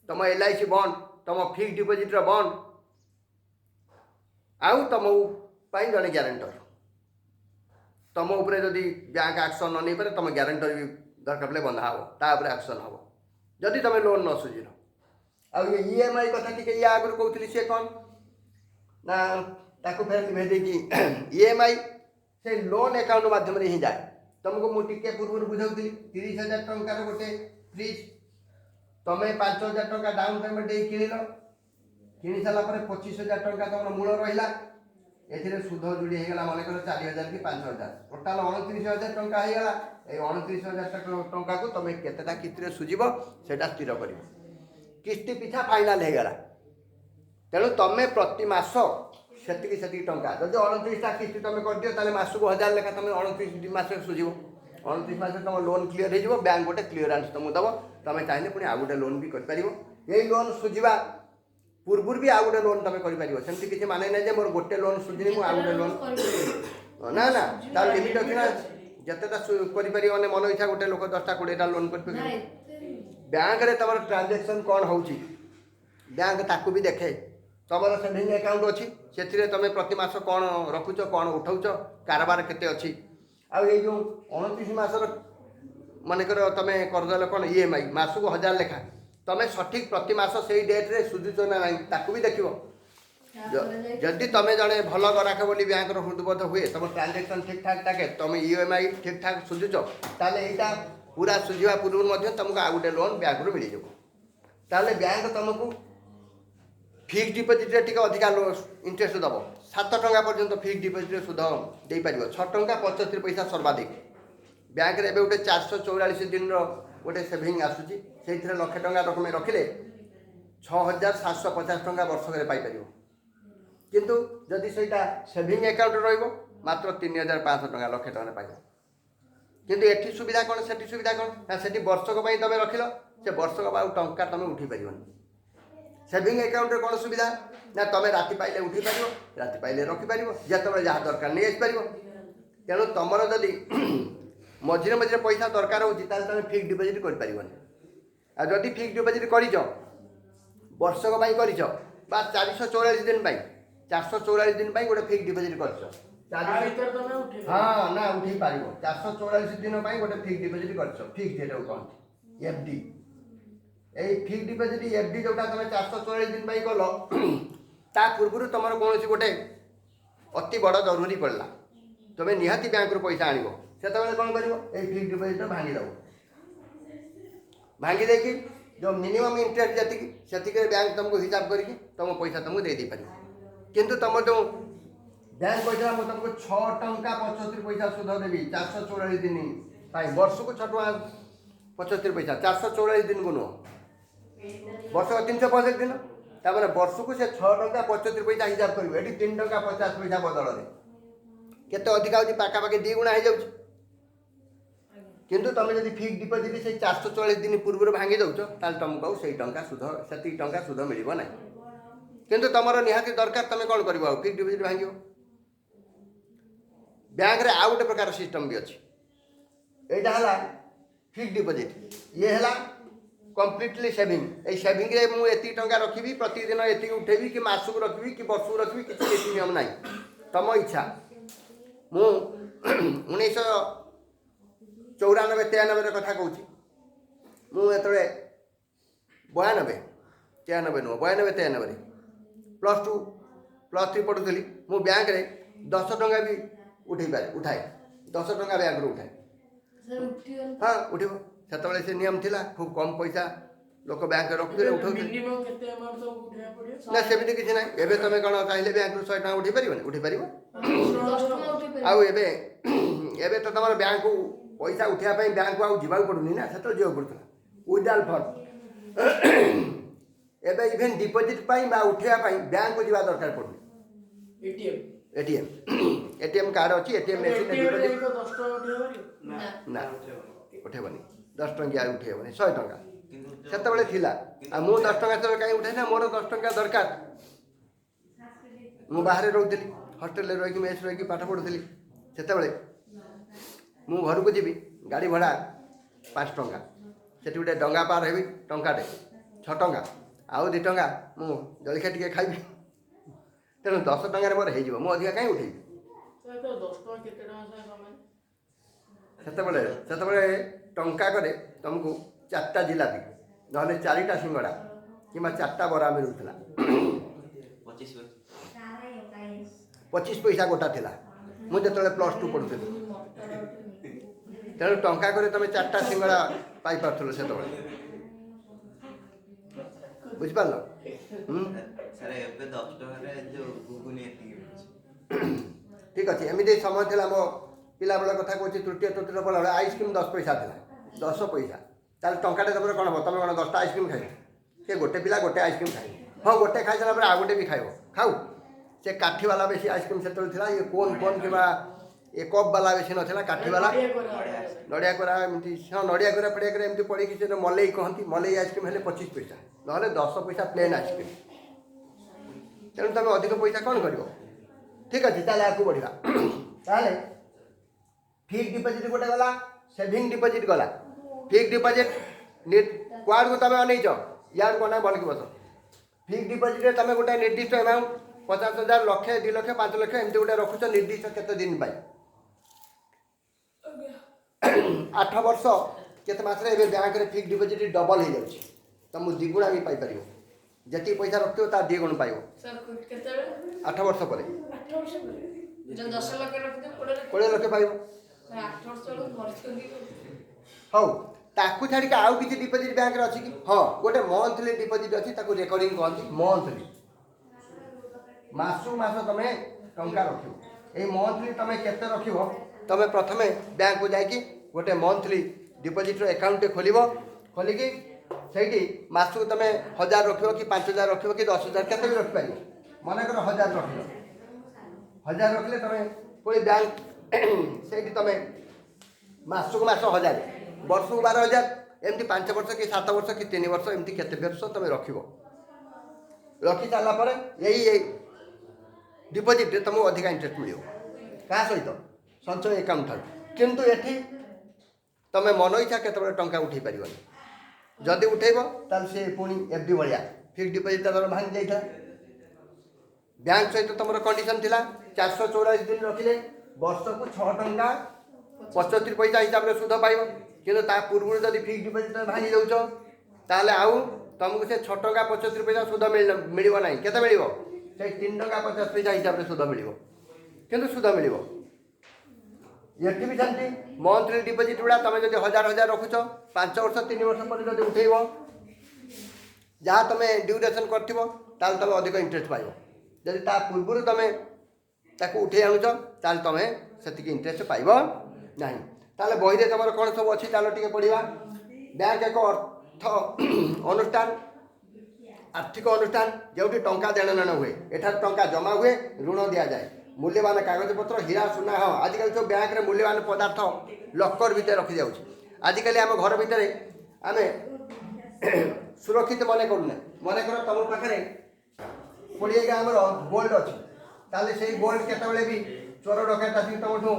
तुम LIC बॉन्ड तुम फिक्स डिपोजिट बॉन्ड आउ तुम जड़े ग्यारंटर तुम उपरे जदि बैंक एक्शन न नहीं पारे तुम ग्यारंटर भी दरकार पड़े बंधा हे तापर एक्शन हम जदि तुम लोन न सुझिल आ EMI कथा टी या आगुरी कहती सी कौन ना ताकू फेर लिभे कि EMI से लोन अकाउंट माध्यम ही जाए तुमको मुझे पूर्व बुझाऊली 30,000 टंकार गोटे फ्रिज तुम्हें 5,000 टंका डाउन पेमेंट किଣିल किणी सारा 25,000 टंका तुम मूल रहा ए सुध जोड़ी होगा मन कर 4,000 कि 5,000 टोटाल 29,000 टंका होगा ये 29,000 टंका को तुम केतेटा किस्ती सुझीब से स्थिर कर किस्ती पिछा फाइनाल होगा तेणु तुम प्रति मास से टंका जब 29टा किस्ती तुम कर दियो ताले मास को 1,000 लेखा तुम 29 मास सुझीब 29 मास तुम लोन क्लीयर हो बैंक गोटे क्लीयरान्स तुमको दब तुम चाहिए पुणी आउ गोटे लोन भी कर यही लोन सुझीबा पूर्व भी आउ गोटे लोन तुम करमती किसी माने ना मोर गोटे लोन सुझिनी मुझे आउ गोटे लोन ना ना तार लिमिट अच्छी ना जितेटा कर मन इच्छा गोटे लोक 10टा 20टा लोन कर बैंक रे तुम ट्रांजेक्शन कौन हो बैंक ताकू भी देखे तुम सेविंग अकाउंट अच्छी से तुम प्रति मास कौन रखुच कौन उठाऊच कारबार केते अच्छी आ ये जो 29 मासर मनकर तुम करदेल कौन EMI मास को 1,000 लेखा तुम सठिक प्रति मास से डेट रे सुझुच ना ताकू भी देखो जदि तुम जड़े भल ग्राहक बोली बैंक हृदबोध हुए तुम ट्रांजेक्शन ठीक ठाक থাকে तुम EMI ठीक ठाक सुझुच ताले एटा पूरा सुझिवा पूर्व तुमको आउ गोटे लोन बैंक रू मिल जाए बैंक तुमको फिक्स डिपोजिट रे टिके अधिका इंटरेस्ट दब 7 टंका पर्यंत फिक्स डिपोजिट सुध दे पार 6 टंका 75 पैसा सर्वाधिक बैंक रे गोटे 444 दिन गोटे सेविंग आसूची से लक्षे टंका रकम रखिले 6,750 टंका वर्षक पाइपर किंतु जदि से सेविंग अकाउंट रत्र 3,500 टंका लक्षे टंका पाइब किंतु एठी सुविधा कौन से सुविधा कौन ना से वर्षक तुम रखिल से वर्षक टंका तुम उठी पार सेविंग अकाउंट कौन सुविधा ना तुम राति पाइले उठी पार राति पाइले रखिपार जिते जहाँ दरकार नहीं आसपार तेणु तुम जदि मझे मझे पैसा दरकार हो तुम फिक्स डिपोजिट कर जदि फिक्स डिपोजिट कर वर्षक कर 444 दिन 444 दिन गोटे फिक्स डिपोजिट कर हाँ ना उठे पार 444 दिन गोटे फिक्स डिपोजिट कर फिक्स एटा कहते एफडी यही फिक्स डिपोजिट एफडी जोटा तुम 444 दिन कल ता पूर्व तुम कौन गोटे अति बड़ जरूरी पड़ला तुम्हें निहाती बैंक रू पैसा आनिब से कौन कर फिक्स डिपोजिट भांगीदेव भांगी देकी जो मिनिमम इंटरेस्ट जी से बैंक तुमको हिसाब करके तुम पैसा तुमको दे पार किंतु तुम जो बैंक पैसा मुझे तुमको 6 टंका 75 पैसा सुध देवी 444 दिन वर्ष को 6 टंका 75 पैसा 444 दिन को नुह वर्ष 365 दिन तापर वर्ष को से 6 टंका 75 पैसा हिसाब कर 3 टंका 50 पैसा बदल में केते अधिक हो पाखापाखि 2 गुणा हो जाऊँ किंतु तुम जब फिक्स डिपोजिट से 444 दिन पूर्व भांगी दौच तुमको से टंका सुध से टंका सुध मिल ना किंतु तुम निहाती दरकार तुम कौन कर फिक्स डिपोजिट भांग बैंक रे आउ गोटे प्रकार सिस्टम भी अच्छी यहाँ है फिक्स डिपोजिट ये है कम्प्लीटली सेविंग ये सेविंग रे मुझे एति टंका रखी प्रतिदिन ये उठेबी कि मासक रखी कि वर्ष को रखी किसी नीति नियम ना तुम इच्छा मु 1994-93 कथा कहूँ मुझे 92-93 नुह 92-93 +2 +3 पढ़ुली मु बैंक रे 10 टंका भी उठाए 10 टंका बैंक रू उठाए हाँ उठो से से नियम थिला खूब कम पैसा लोक बैंक रखुले उठो ना सेमती किसी ना एबे तुम कौन चाहिए बैंक रू 100 टंका उठी पार आउ एबे तो तुम बैंक को पैसा उठाया बैंक को आवाक पड़ूनी ना से जीवा पड़ता विड्रॉल फंड एबे इवेन डिपोजिट उठाया बैंक को जावा दरकार पड़ूनी एटीएम कार्ड अच्छी एटीएम मशीन डिपोजिट ना उठेबनी 10 टंका उठेबनी 100 टंका से थिला आ मु 10 टंका कहीं उठे ना मोर 10 टंका दरकार मु बाहर रोली हॉस्टेल रही मेस रही पाठ पढ़ुली से मु घर को जीवी गाड़ी भड़ा 5 टंका से गोटे डंगा पार हेबी टंकाटे 6 टंका आउ 2 टंका मु जलखिया टिके खाइबी तेणु 10 टंकार मोर हो अधिका कहीं उठेबी से टंका करे तुमको 4टा जिलापी ना 4टा सिंगड़ा कि 4टा बरा मिलूला 25 पैसा गोटा थिला मुझे +2 पढ़ुली तेणु टंका करे तुम 4टा सिंगड़ा पाई पार्थुल से बुझिपार ठीक अच्छे एमती समय थी मो पिला बेला कथा कहूँ तृतीय चतुर्थ पढ़ा आइसक्रीम 10 पैसा था 10 पैसा ताल टंकाटे तुम कौन हम तुम कौन 10टा आइसक्रीम खाइ से गोटे पिला गोटे आइसक्रीम खाए हाँ गोटे खाई सारा आ गोटे भी खाइब खाऊ से काठी वाला बेसी आइसक्रीम से ये कोन कि ये कप वाला बेसी ना काठी वाला नड़िया कोरा एमती हाँ नड़िया कोरा पड़िया कोरा एमती पड़ी से मलई कहती मलई आइसक्रीम हेल्ले 25 पैसा ना 10 पैसा प्लेन आइसक्रीम तेणु तुम अधिक पैसा कौन कर ठीक अच्छे ताले आगे बढ़ा ताले फिक्स डिपोजिट गोटे गला सेविंग डिपोजिट गला फिक्स डिपोजिट क्वाड को तुम अनैच या कौन भल की बस फिक्स डिपोजिट तुम गोटे निर्दिष्ट अमाउंट 50,000 लक्षे 2 लक्ष 5 लक्ष एमती गोटे रखुच निर्दिष्ट केते दिन 8 वर्ष केते मासरे एबे बैंक रे फिक्स डिपोजिट डबल हो जाउछि तुम 2 गुणा भी पाई परियो जति पैसा रखियो ता 2 गुण पाइयो सर केते 8 वर्ष पर 8 वर्ष पर जो 10 लाख रखते 20 लाख पाइयो 8 वर्ष खर्च कर हौ ताकू छाड़ी के आउ किसी डिपोजिट बैंक रे अछि कि हां गोटे मंथली डिपोजिट अछि ताकू रेकरिंग कहंती मंथली मासु मास तमे टंका रखियो ए मंथली तमे केते रखियो तमे प्रथमे बैंक को जाई गोटे मंथली डिपोजिट अकाउंट खोलिबो खोलिकी सेठी मासु तमे 1000 रखियो कि 5000 रखियो कि 10000 केते भी रख पारी मने कर 1000 रखियो 1000 रखले तमे कोई बैंक सेठी तमे मासु मास 1000 वर्ष को 12000 एमती 5 वर्ष कि 7 वर्ष कि 3 वर्ष एमती केते वर्ष तमे रखिबो रखी सारा पर यही डिपोजिट तुमको अधिक इंटरेस्ट मिल क्या सहित संचय एकाउंट ठार किंतु एठी तुम मन इच्छा केत टंका उठे पार जदि उठेब ताल से पुणी एफडी भाया फिक्स डिपोजिट तर भांगी जाइए बैंक सहित तुम कंडीशन थिला 484 दिन रखिले वर्ष को 6 टंका 75 पैसा हिसाब से सुध पाइब किंतु ता पूर्व जब फिक्स डिपोजिट भांगी जाऊच ताले आउ तुमको से 6 टंका 75 पैसा सुध मिल ना केते मिल से 3 टंका 50 पैसा हिसाब से सुध मिल किंतु सुध मिल ये भी सेमती मंथली डिपोजिट गुड़ा तुम जो 1000 रखुच 5 वर्ष 3 वर्ष पर जब उठेब जहाँ तुम ड्यूरेसन कर तुम अधिक इंटरेस्ट पाइब जदि ता पूर्व तुम ताको उठे आणुच ताल तुम से इंटरेस्ट पाइब ना ताले बही तुम कौन सब अच्छी चाल टे पढ़ा बैंक एक अर्थ अनुष्ठान आर्थिक अनुष्ठान जो टंका देण नेण हुए एठार टंका जमा हुए ऋण दि जाए मूल्यवान कागज पत्र हीरा सुना हाँ आजिकल सब बैंक रे मूल्यवान पदार्थ लकर भितर रखी जाऊँ आजिकल आम घर भितर आम सुरक्षित मन करूना मन कर तुम पाखे 20 ग्राम गोल्ड अच्छी ताले से गोल्ड केतबेले भी चोर डकैत आसिक तुमठू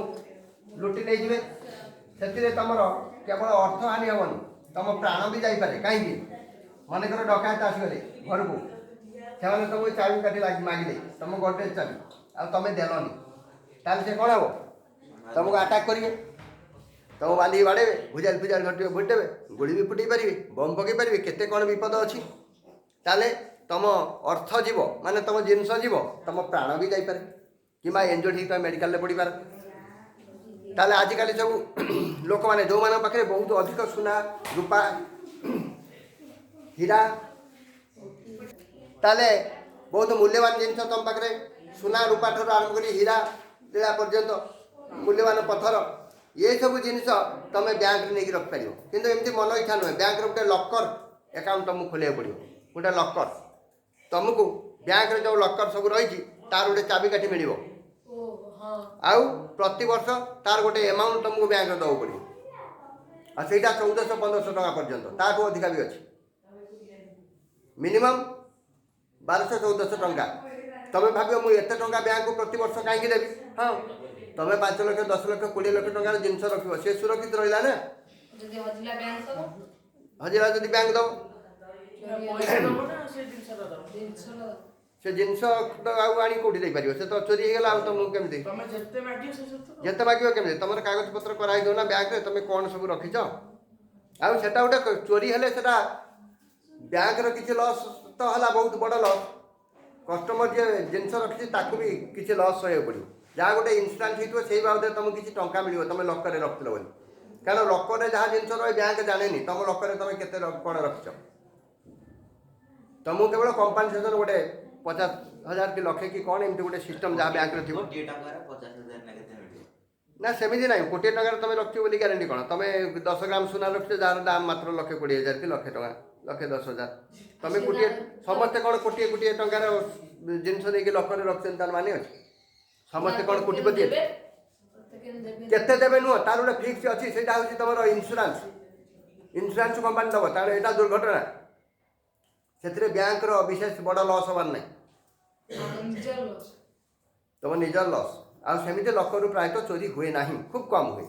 लुटि नहीं जाए से तुम केवल अर्थ हानि हेनी तुम प्राण भी जापे कहीं मन कर डकैत आसगले घर को से तुमको चाबी काटी मागिले तुम गडरेज चाबी आ तुम देलनि ताल से कौन हम तुमको आटाक करेंगे तुम बांधिक बाड़े भुजाल फुजाल घटे फुटेबे गोली भी फुटे पारे बम पकई पारे केते कौन विपद अच्छी ताले तुम अर्थ जीव माने तुम जिनस जीव तुम प्राण भी जापे कि एंजो ठीक तुम मेडिकल पड़ पार ताले आजिकल सब लोक मैंने जो मान पाखे बहुत अधिक सुना रूपा हीरा ताले बहुत मूल्यवान जिनस तुम पाखे सुना रूपा ठार आरंभ कर हीरा लीला पर्यंत मूल्यवान पत्थर ये सब जिनस तुम बैंक नहीं रखिपार कि एमती मन इच्छा नुहे बैंक गोटे लकर एकाउंट तुमको खोलिया पड़ो गोटे लकर तुमको बैंक जो लकर सब रही तार गोटे चाबिकाठी मिल आउ प्रति वर्ष तार गोटे एमाउंट तुमको बैंक दवा पड़ो आ से 1400-1500 टका पर्यंत ताठू अधिका भी अच्छी मिनिमम 1200-1400 टंका तुम भाव मुझे एत टंका बैंक को प्रति वर्ष कहीं देवी हाँ तुम 5 लाख 10 लाख 20 लाख टंकार जिनस रख सी सुरक्षित रहा ना हजिला जब बैंक दब से जिनस तो आनी कौटी दे पार से तो चोरी होगा तुमको केमी जिते मागे केमी तुम कागज पत्र कराई दो ना बैंक में तुम कौन सब रखीच आटा गोटे चोरी हेले से बैंक किसी लस तो है बहुत बड़ लस कस्टमर जे जिनस रखी भी किसी लस सहयोग पड़ो जहाँ गोटे इन्सुरान्स हो से बाबद तुमको किसी टंका मिल तुम लकर रखिल बोली कारण लकर जहाँ जिनस रही बैंक जाने तुम लकर तुम के कौन रखिच तुमको केवल कंपनसेसन गोटे 50,000 कि लक्षे कि कौन एमती गोटे सिस्टम जहाँ बैंक रे थी ना सेमती ना 1 कोटी टकर तुम रखियो बोली ग्यारंटी कौन तुम 10 ग्राम सुना रखिए जार दाम मात्र 1,20,000 कि 1,00,000 टका 1,10,000 तुम कोटी समस्ते कौन कोटी टकर जिनस नहीं लकर रखते तार माने अच्छे समस्ते कौन कोटिपति केते देवे नुह तार गोटे फिक्स अच्छी से तुम इन्सुरांस कंपानी दब तार यहाँ दुर्घटना से बैंक विशेष बड़ लस हबार ना तुम निजर लस आमती लकर प्रायतः चोरी हुए ना खूब कम हुए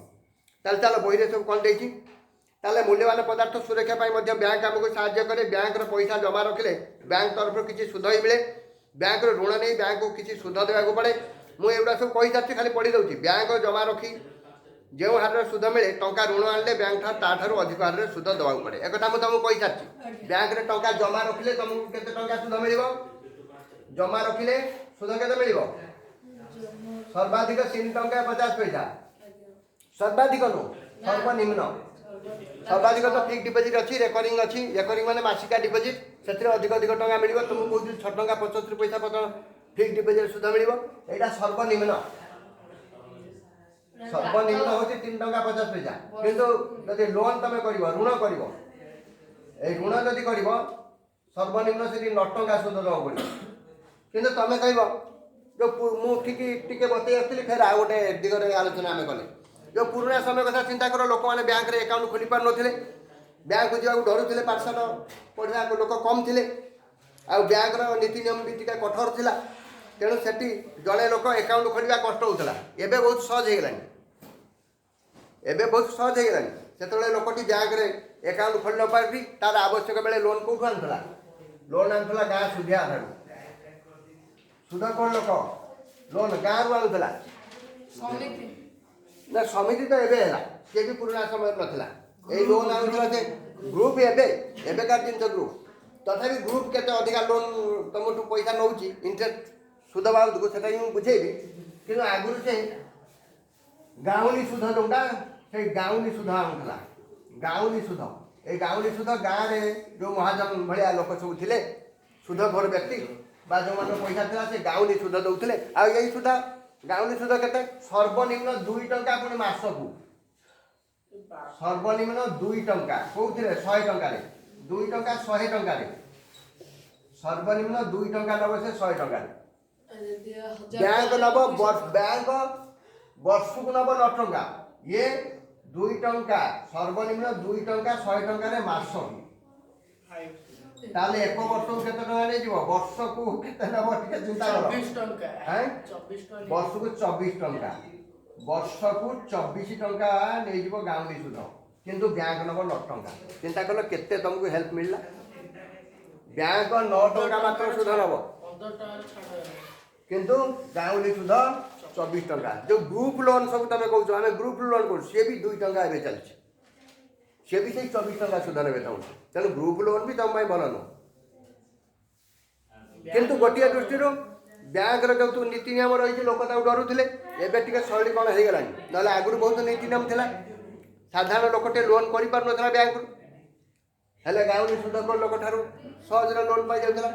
चल बही सब कौन देखी मूल्यवान पदार्थ सुरक्षा बैंक आमको साहाय्य करे बैंक पैसा जमा रखिले बैंक तरफ किसी सुध ही मिले बैंक ऋण नहीं बैंक को किसी सुध देवाक पड़े मुझे एगुड़ा सब कही सारी खाली पढ़ी दूसरी बैंक जमा रखी जो हार सुध मिले टंका ऋण आने बैंक ठार अधिक हार सुध देवा पड़े एक मुझे तुमको कही सारी बैंक रे टंका जमा रखिले तुमको केते टंका सुध मिल जमा रखिले सुध केते मिल सर्वाधिक 3 टंका 50 पैसा सर्वाधिक नु सर्वनिम्न सर्वाधिक तो फिक्स डिपोजिट अच्छी रेकरिंग माने मासिका डिपोजिट से अधिक अधिक टंका मिल तुमको कौन 6 टंका 75 पैसा पत्र फिक्स डिपोजिट सुध मिल यहाँ सर्वनिम्न सर्वनिम्न हूँ 3 टंका 50 पैसा किंतु जब लोन तुम कर ऋण कर ऋण जदि कर सर्वनिम्न से 9 टंका सुध देवा पड़ो कि तुम कह जो मुझे बतई आसती फिर आ गए दिगरे आलोचना आम कले जो पुराना समय कथा चिंता कर लोक मैंने बैंक रे अकाउंट खोली पार नथिले बैंक को जावाक डरुले पाठशाला पढ़ा लोक कम थे ଆଉ ବ୍ୟାଙ୍କର ନୀତି ନିୟମ ବି ଟିକେ କଠୋର ଥିଲା। ତେଣୁ ସେଠି ଜଣେ ଲୋକ ଆକାଉଣ୍ଟ ଖୋଲିବା କଷ୍ଟ ହେଉଥିଲା। ଏବେ ବହୁତ ସହଜ ହେଇଗଲାଣି। ଏବେ ବହୁତ ସହଜ ହେଇଗଲାଣି। ସେତେବେଳେ ଲୋକଟି ବ୍ୟାଙ୍କରେ ଆକାଉଣ୍ଟ ଖୋଲି ନ ପାରି ତାର ଆବଶ୍ୟକ ବେଳେ ଲୋନ୍ କେଉଁଠୁ ଆଣୁଥିଲା? ଲୋନ୍ ଆଣୁଥିଲା ଗାଁ ସୁଧିଆ ଠାରୁ। ସୁଧ କ'ଣ ଲୋକ ଲୋନ୍ ଗାଁରୁ ଆଣୁଥିଲା ସମିତି ନା ସମିତି ତ ଏବେ ହେଲା, ସିଏ ବି ପୁରୁଣା ସମୟରେ ନଥିଲା। ଏଇ ଲୋନ୍ ଆଣୁଥିଲା ଯେ ଗ୍ରୁପ୍ ଏବେକାର ଜିନିଷ ଗ୍ରୁପ୍। ତଥାପି ଗ୍ରୁପ୍ କେତେ ଅଧିକା ଲୋନ୍ ତୁମଠୁ ପଇସା ନେଉଛି ଇଣ୍ଟରେଷ୍ଟ ସୁଧ ବାବଦକୁ ସେଟା ବି ମୁଁ ବୁଝେଇବି। କିନ୍ତୁ ଆଗରୁ ସେ ଗାଉଁଲି ସୁଧ ଯେଉଁଟା ସେଇ ଗାଉଁଲି ସୁଧ ଆଣୁଥିଲା। ଗାଉଁଲି ସୁଧ, ଏଇ ଗାଉଁଲି ସୁଧ ଗାଁରେ ଯେଉଁ ମହାଜନ ଭଳିଆ ଲୋକ ସବୁ ଥିଲେ, ସୁଧଖୋର ବ୍ୟକ୍ତି ବା ଯେଉଁମାନଙ୍କ ପଇସା ଥିଲା ସେ ଗାଉଁଲି ସୁଧ ଦେଉଥିଲେ। ଆଉ ଏଇ ସୁଧ ଗାଉଁଲି ସୁଧ କେତେ? ସର୍ବନିମ୍ନ 2 ଟଙ୍କା, ପୁଣି ମାସକୁ ସର୍ବନିମ୍ନ 2 ଟଙ୍କା। କୋଉଥିରେ? 100 ଟଙ୍କାରେ। 2 ଟଙ୍କା 100 ଟଙ୍କାରେ। ସର୍ବନିମ୍ନ 2 ଟଙ୍କା ନେବ ସେ 100 ଟଙ୍କାରେ। ବ୍ୟାଙ୍କ ନେବ ବ୍ୟାଙ୍କ ବର୍ଷକୁ ନେବ 9 ଟଙ୍କା। ଇଏ 2 ଟଙ୍କା, ସର୍ବନିମ୍ନ 2 ଟଙ୍କା 100 ଟଙ୍କାରେ ମାସ। ତାହେଲେ 1 ବର୍ଷକୁ କେତେ ଟଙ୍କା ନେଇଯିବ? ବର୍ଷକୁ କେତେ ନେବ ଟିକେ ଚିନ୍ତା କର। 24 ଟଙ୍କା। ବର୍ଷକୁ 24 ଟଙ୍କା। ବର୍ଷକୁ 24 ଟଙ୍କା ନେଇଯିବ ଗାଉଁଲି ସୁଧ। କିନ୍ତୁ ବ୍ୟାଙ୍କ ନେବ 9 ଟଙ୍କା। ଚିନ୍ତା କଲ କେତେ ତମକୁ ହେଲ୍ପ ମିଳିଲା। ବ୍ୟାଙ୍କ 9 ଟଙ୍କା ମାତ୍ର ସୁଧ ନେବ, 15 ଟଙ୍କାର ଛାଡ଼। କିନ୍ତୁ ଗାଉଁଲି ସୁଧ 24 ଟଙ୍କା। ଯେଉଁ ଗ୍ରୁପ୍ ଲୋନ୍ ସବୁ ତମେ କହୁଛ ଆମେ ଗ୍ରୁପ୍ ଲୋନ୍ କରୁଛୁ, ସିଏ ବି 2 ଟଙ୍କା ଏବେ ଚାଲିଛି। ସିଏ ବି ସେଇ 24 ଟଙ୍କା ସୁଧ ନେବେ ତମକୁ। ତେଣୁ ଗ୍ରୁପ୍ ଲୋନ୍ ବି ତମ ପାଇଁ ଭଲ ନୁହଁ। କିନ୍ତୁ ଗୋଟିଏ ଦୃଷ୍ଟିରୁ ବ୍ୟାଙ୍କର ଯେଉଁ ନୀତି ନିୟମ ରହିଛି ଲୋକ ତାକୁ ଡରୁଥିଲେ। ଏବେ ଟିକେ ଶୈଳୀ କ'ଣ ହେଇଗଲାଣି। ନହେଲେ ଆଗରୁ ବହୁତ ନୀତି ନିୟମ ଥିଲା। ସାଧାରଣ ଲୋକଟେ ଲୋନ୍ କରିପାରୁନଥିଲା ବ୍ୟାଙ୍କରୁ, ହେଲେ ଗାଉଁଲି ସୁଧଖୋର ଲୋକଠାରୁ ସହଜରେ ଲୋନ୍ ପାଇଯାଉଥିଲା।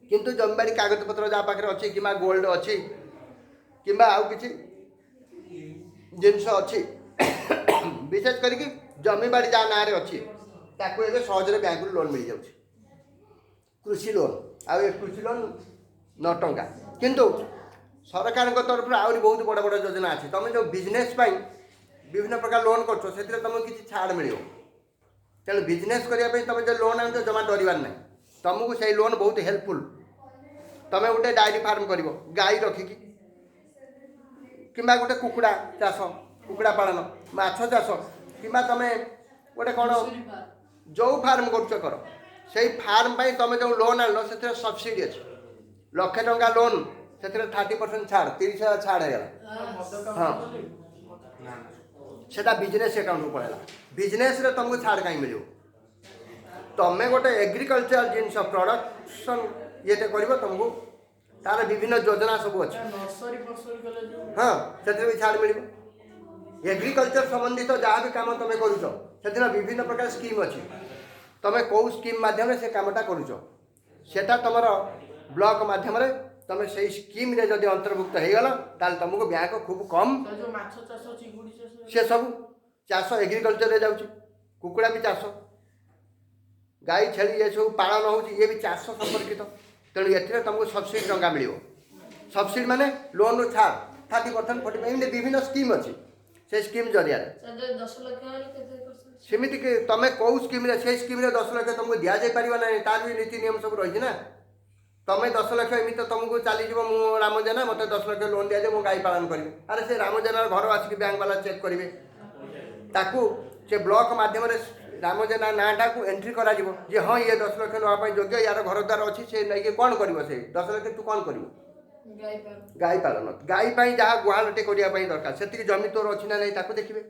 କିନ୍ତୁ ଜମିବାଡ଼ି କାଗଜପତ୍ର ଯାହା ପାଖରେ ଅଛି କିମ୍ବା ଗୋଲ୍ଡ ଅଛି କିମ୍ବା ଆଉ କିଛି ଜିନିଷ ଅଛି, ବିଶେଷ କରିକି ଜମିବାଡ଼ି ଯାହା ନାଁରେ ଅଛି ତାକୁ ଏବେ ସହଜରେ ବ୍ୟାଙ୍କରୁ ଲୋନ୍ ମିଳିଯାଉଛି। କୃଷି ଲୋନ୍, ଆଉ ଏ କୃଷି ଲୋନ୍ 9 ଟଙ୍କା। କିନ୍ତୁ ସରକାରଙ୍କ ତରଫରୁ ଆହୁରି ବହୁତ ବଡ଼ ବଡ଼ ଯୋଜନା ଅଛି। ତୁମେ ଯେଉଁ ବିଜନେସ୍ ପାଇଁ ବିଭିନ୍ନ ପ୍ରକାର ଲୋନ୍ କରୁଛ ସେଥିରେ ତୁମକୁ କିଛି ଛାଡ଼ ମିଳିବ। ତେଣୁ ବିଜନେସ୍ କରିବା ପାଇଁ ତୁମେ ଯେଉଁ ଲୋନ୍ ଆଣୁଛ ଜମା ଡରିବାର ନାହିଁ। ତୁମକୁ ସେଇ ଲୋନ୍ ବହୁତ ହେଲ୍ପଫୁଲ୍। ତୁମେ ଗୋଟେ ଡାଏରୀ ଫାର୍ମ କରିବ ଗାଈ ରଖିକି, କିମ୍ବା ଗୋଟେ କୁକୁଡ଼ା ଚାଷ, କୁକୁଡ଼ା ପାଳନ, ମାଛ ଚାଷ, କିମ୍ବା ତୁମେ ଗୋଟେ କ'ଣ ଯେଉଁ ଫାର୍ମ କରୁଛ କର। ସେଇ ଫାର୍ମ ପାଇଁ ତୁମେ ଯେଉଁ ଲୋନ୍ ଆଣିଲ ସେଥିରେ ସବସିଡ଼ି ଅଛି। 1,00,000 ଟଙ୍କା ଲୋନ୍, ସେଥିରେ 30% ଛାଡ଼, 30,000 ଛାଡ଼ ହେଇଗଲା। ହଁ, ସେଟା ବିଜନେସ୍ ଆକାଉଣ୍ଟକୁ ପଳେଇଲା। ବିଜନେସ୍ରେ ତୁମକୁ ଛାଡ଼ କାହିଁ ମିଳିବ? ତୁମେ ଗୋଟେ ଏଗ୍ରିକଲଚର ଜିନିଷ ପ୍ରଡକ୍ସନ୍ ଇଏଟେ କରିବ, ତୁମକୁ ତାର ବିଭିନ୍ନ ଯୋଜନା ସବୁ ଅଛି। ନର୍ସରୀ ଫର୍ସରୀ କଲେ ଯୋଉ ହଁ, ସେଥିରେ ବି ଛାଡ଼ ମିଳିବ। ଏଗ୍ରିକଲଚର ସମ୍ବନ୍ଧିତ ଯାହା ବି କାମ ତୁମେ କରୁଛ ସେଥିରେ ବିଭିନ୍ନ ପ୍ରକାର ସ୍କିମ୍ ଅଛି। ତୁମେ କେଉଁ ସ୍କିମ୍ ମାଧ୍ୟମରେ ସେ କାମଟା କରୁଛ ସେଟା ତୁମର ବ୍ଲକ ମାଧ୍ୟମରେ ତୁମେ ସେଇ ସ୍କିମ୍ରେ ଯଦି ଅନ୍ତର୍ଭୁକ୍ତ ହେଇଗଲ ତାହେଲେ ତୁମକୁ ବ୍ୟାଙ୍କ ଖୁବ୍ କମ୍, ଯୋଉ ମାଛ ଚାଷ, ଚିଙ୍ଗୁଡ଼ି ଚାଷ, ସେ ସବୁ ଚାଷ ଏଗ୍ରିକଲଚରରେ ଯାଉଛି। କୁକୁଡ଼ା ବି ଚାଷ, ଗାଈ ଛେଳି ଏସବୁ ପାଳନ ହେଉଛି, ଇଏ ବି ଚାଷ ସମ୍ପର୍କିତ। ତେଣୁ ଏଥିରେ ତୁମକୁ ସବସିଡ଼ି ଟଙ୍କା ମିଳିବ। ସବସିଡ଼ି ମାନେ ଲୋନ୍ରୁ ଛାଡ଼ 30%, 40%, ଏମିତି ବିଭିନ୍ନ ସ୍କିମ୍ ଅଛି। ସେ ସ୍କିମ୍ ଜରିଆରେ 10 ଲକ୍ଷ ହେଲେ କେତେ percent? ସେମିତି କି ତୁମେ କେଉଁ ସ୍କିମ୍ରେ, ସେଇ ସ୍କିମ୍ରେ 10 ଲକ୍ଷ ତୁମକୁ ଦିଆଯାଇପାରିବ ନାହିଁ, ତାର ବି ନୀତି ନିୟମ ସବୁ ରହିଛି ନା। ତୁମେ 10 ଲକ୍ଷ ଏମିତି ତୁମକୁ ଚାଲିଯିବ, ମୁଁ ରାମ ଜେନା ମୋତେ 10 ଲକ୍ଷ ଲୋନ୍ ଦିଆଯାଏ, ମୁଁ ଗାଈ ପାଳନ କରିବି। ଆରେ ସେ ରାମ ଜେନାର ଘର ଆସିକି ବ୍ୟାଙ୍କ ବାଲା ଚେକ୍ କରିବେ, ତାକୁ ସେ ବ୍ଲକ ମାଧ୍ୟମରେ ରାମ ଜେନା ନାଁଟାକୁ ଏଣ୍ଟ୍ରି କରାଯିବ ଯେ ହଁ ଇଏ 10 ଲକ୍ଷ ନେବା ପାଇଁ ଯୋଗ୍ୟ, ୟାର ଘର ଦ୍ୱାର ଅଛି। ସେ ନେଇକି କ'ଣ କରିବ? ସେ 10 ଲକ୍ଷ ତୁ କ'ଣ କରିବୁ? ଗାଈ ପାଳନ। ଗାଈ ପାଇଁ ଯାହା ଗୁହାଳଟେ କରିବା ପାଇଁ ଦରକାର ସେତିକି ଜମି ତୋର ଅଛି ନା ନାହିଁ ତାକୁ ଦେଖିବେ।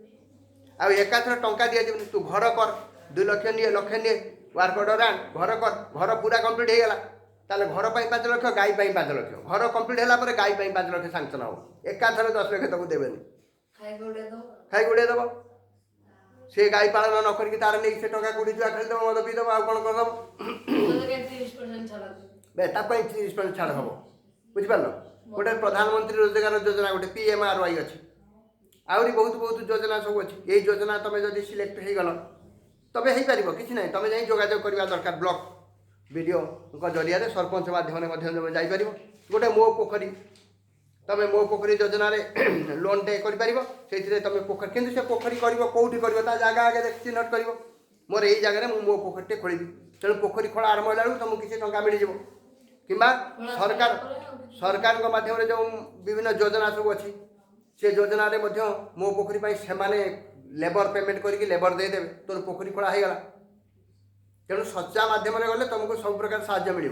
ଆଉ ଏକାଥରେ ଟଙ୍କା ଦିଆଯିବନି। ତୁ ଘର କର, 2 ଲକ୍ଷ ନିଏ, 1 ଲକ୍ଷ ନିଏ, ୱାର୍କ ଅର୍ଡର ଆଣ, ଘର କର। ଘର ପୁରା କମ୍ପ୍ଲିଟ୍ ହେଇଗଲା, ତାହେଲେ ଘର ପାଇଁ 5 ଲକ୍ଷ, ଗାଈ ପାଇଁ 5 ଲକ୍ଷ। ଘର କମ୍ପ୍ଲିଟ୍ ହେଲା ପରେ ଗାଈ ପାଇଁ 5 ଲକ୍ଷ ସାଂକ୍ସନ୍ ହେବ। ଏକାଥରେ 10 ଲକ୍ଷ ତାକୁ ଦେବେନି, ଖାଇ ଗୁଡ଼େଇ ଦେବ। ସେ ଗାଈ ପାଳନ ନ କରିକି ତାର ନେଇକି ସେ ଟଙ୍କା କୋଉଠି ଜୁଆ ଖେଳିଦେବ, ମଦ ପିଇଦେବ, ଆଉ କ'ଣ କରିଦେବ। ତା ପାଇଁ 30% ଛାଡ଼ ହେବ। ବୁଝିପାରିଲ? ଗୋଟେ ପ୍ରଧାନମନ୍ତ୍ରୀ ରୋଜଗାର ଯୋଜନା, ଗୋଟେ PMRY ଅଛି, ଆହୁରି ବହୁତ ବହୁତ ଯୋଜନା ସବୁ ଅଛି। ଏଇ ଯୋଜନା ତୁମେ ଯଦି ସିଲେକ୍ଟ ହେଇଗଲ ତବେ ହେଇପାରିବ, କିଛି ନାହିଁ। ତୁମେ ଯାଇ ଯୋଗାଯୋଗ କରିବା ଦରକାର ବ୍ଲକ BDOଙ୍କ ଜରିଆରେ, ସରପଞ୍ଚ ମାଧ୍ୟମରେ ମଧ୍ୟ ତୁମେ ଯାଇପାରିବ। ଗୋଟେ ମୋ ପୋଖରୀ, ତୁମେ ମୋ ପୋଖରୀ ଯୋଜନାରେ ଲୋନ୍ଟେ କରିପାରିବ। ସେଇଥିରେ ତୁମେ ପୋଖରୀ, କିନ୍ତୁ ସେ ପୋଖରୀ କରିବ କେଉଁଠି କରିବ ତା ଜାଗା ଆଗେ ଚିହ୍ନଟ କରିବ। ମୋର ଏଇ ଜାଗାରେ ମୁଁ ମୋ ପୋଖରୀଟେ ଖୋଳିବି, तेणु पोखरी खोला आरंभ होला बेलू तुमको किसी टंका मिल किंबा सरकार सरकार माध्यम जो विभिन्न योजना सब अच्छी से योजना रे मध्य मो पोखरी पाई से लेबर पेमेंट करके लेबर देदेवे तोर पोखरी खोला हो गला तेणु सच्चा मध्यम गले तुमको सब प्रकार साहाय्य मिल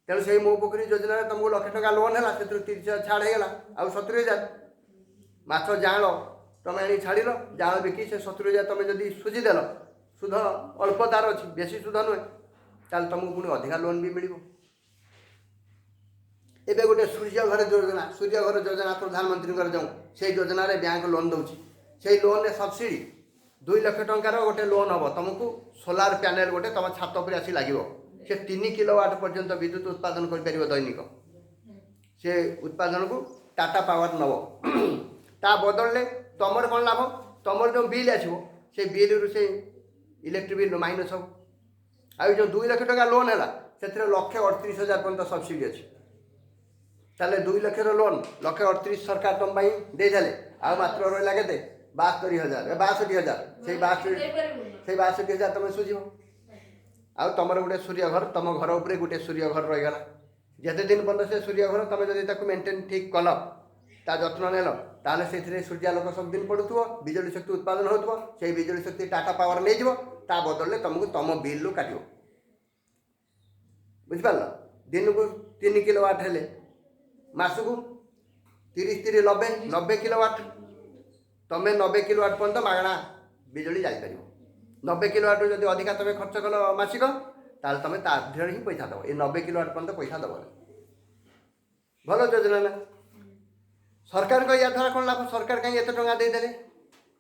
तेणु से मो पोखरी योजना तुमको लक्ष टका लोन है से 30,000 छाड़ होगा आउ 70,000 माछ जाल तुम आनी छाड़ जाल बिकी से 70,000 तुम जब सुझीदेल सुध अल्प तार अच्छी बेसी सुध नुहे ताल तुमको पुणी अधिका लोन भी मिल एबे गोटे सूर्य घर योजना प्रधानमंत्री जो से योजना रे बैंक लोन दौर से लोन सब्सिडी 2 लाख टंकार गोटे लोन हम तुमको सोलार पैनल गोटे तुम छात पर आसी लगे से 3 किलोवाट पर्यंत विद्युत उत्पादन कर दैनिक से उत्पादन को टाटा पावर नब ता बदलले तुमर कौन लाभ तुमर जो बिल आसो से बिल रु से इलेक्ट्रिक बिल माइनस हो आ जो 2 लाख टका लोन है से 1,38,000 पर्यंत सब्सिडी अच्छी ताले 2 लाख लोन 1,38,000 सरकार तुम दे देले आ मात्र रहा के 62,000 से 62,000 तुम सुझ आ तुम गोटे सूर्य घर तुम घर उपर गोटे सूर्य घर रहीगला जिते दिन पर्यटन से सूर्य घर तुम जब मेंटेन ठीक कल ता जत्न नेल ताले से सूर्यालोक सब दिन पड़ुव बिजली शक्ति उत्पादन हो बिजली शक्ति टाटा पावर नहीं ता बदल तुमको तुम बिल काट बुझिपार दिन को 3 किलोवाट हेले मासकू 30-90 किलोवाट तुम्हें 90 किलोवाट पर्यंत मागणा बिजली जापर 90 किलोवाट जब अधिका तुम खर्च कल मासिक ताल तुम तार ही पैसा दब ये 90 किलोवाट पर्यंत पैसा दब भल योजना ना सरकार को या द्वारा कौन लाभ सरकार कहीं एत टंका देदेले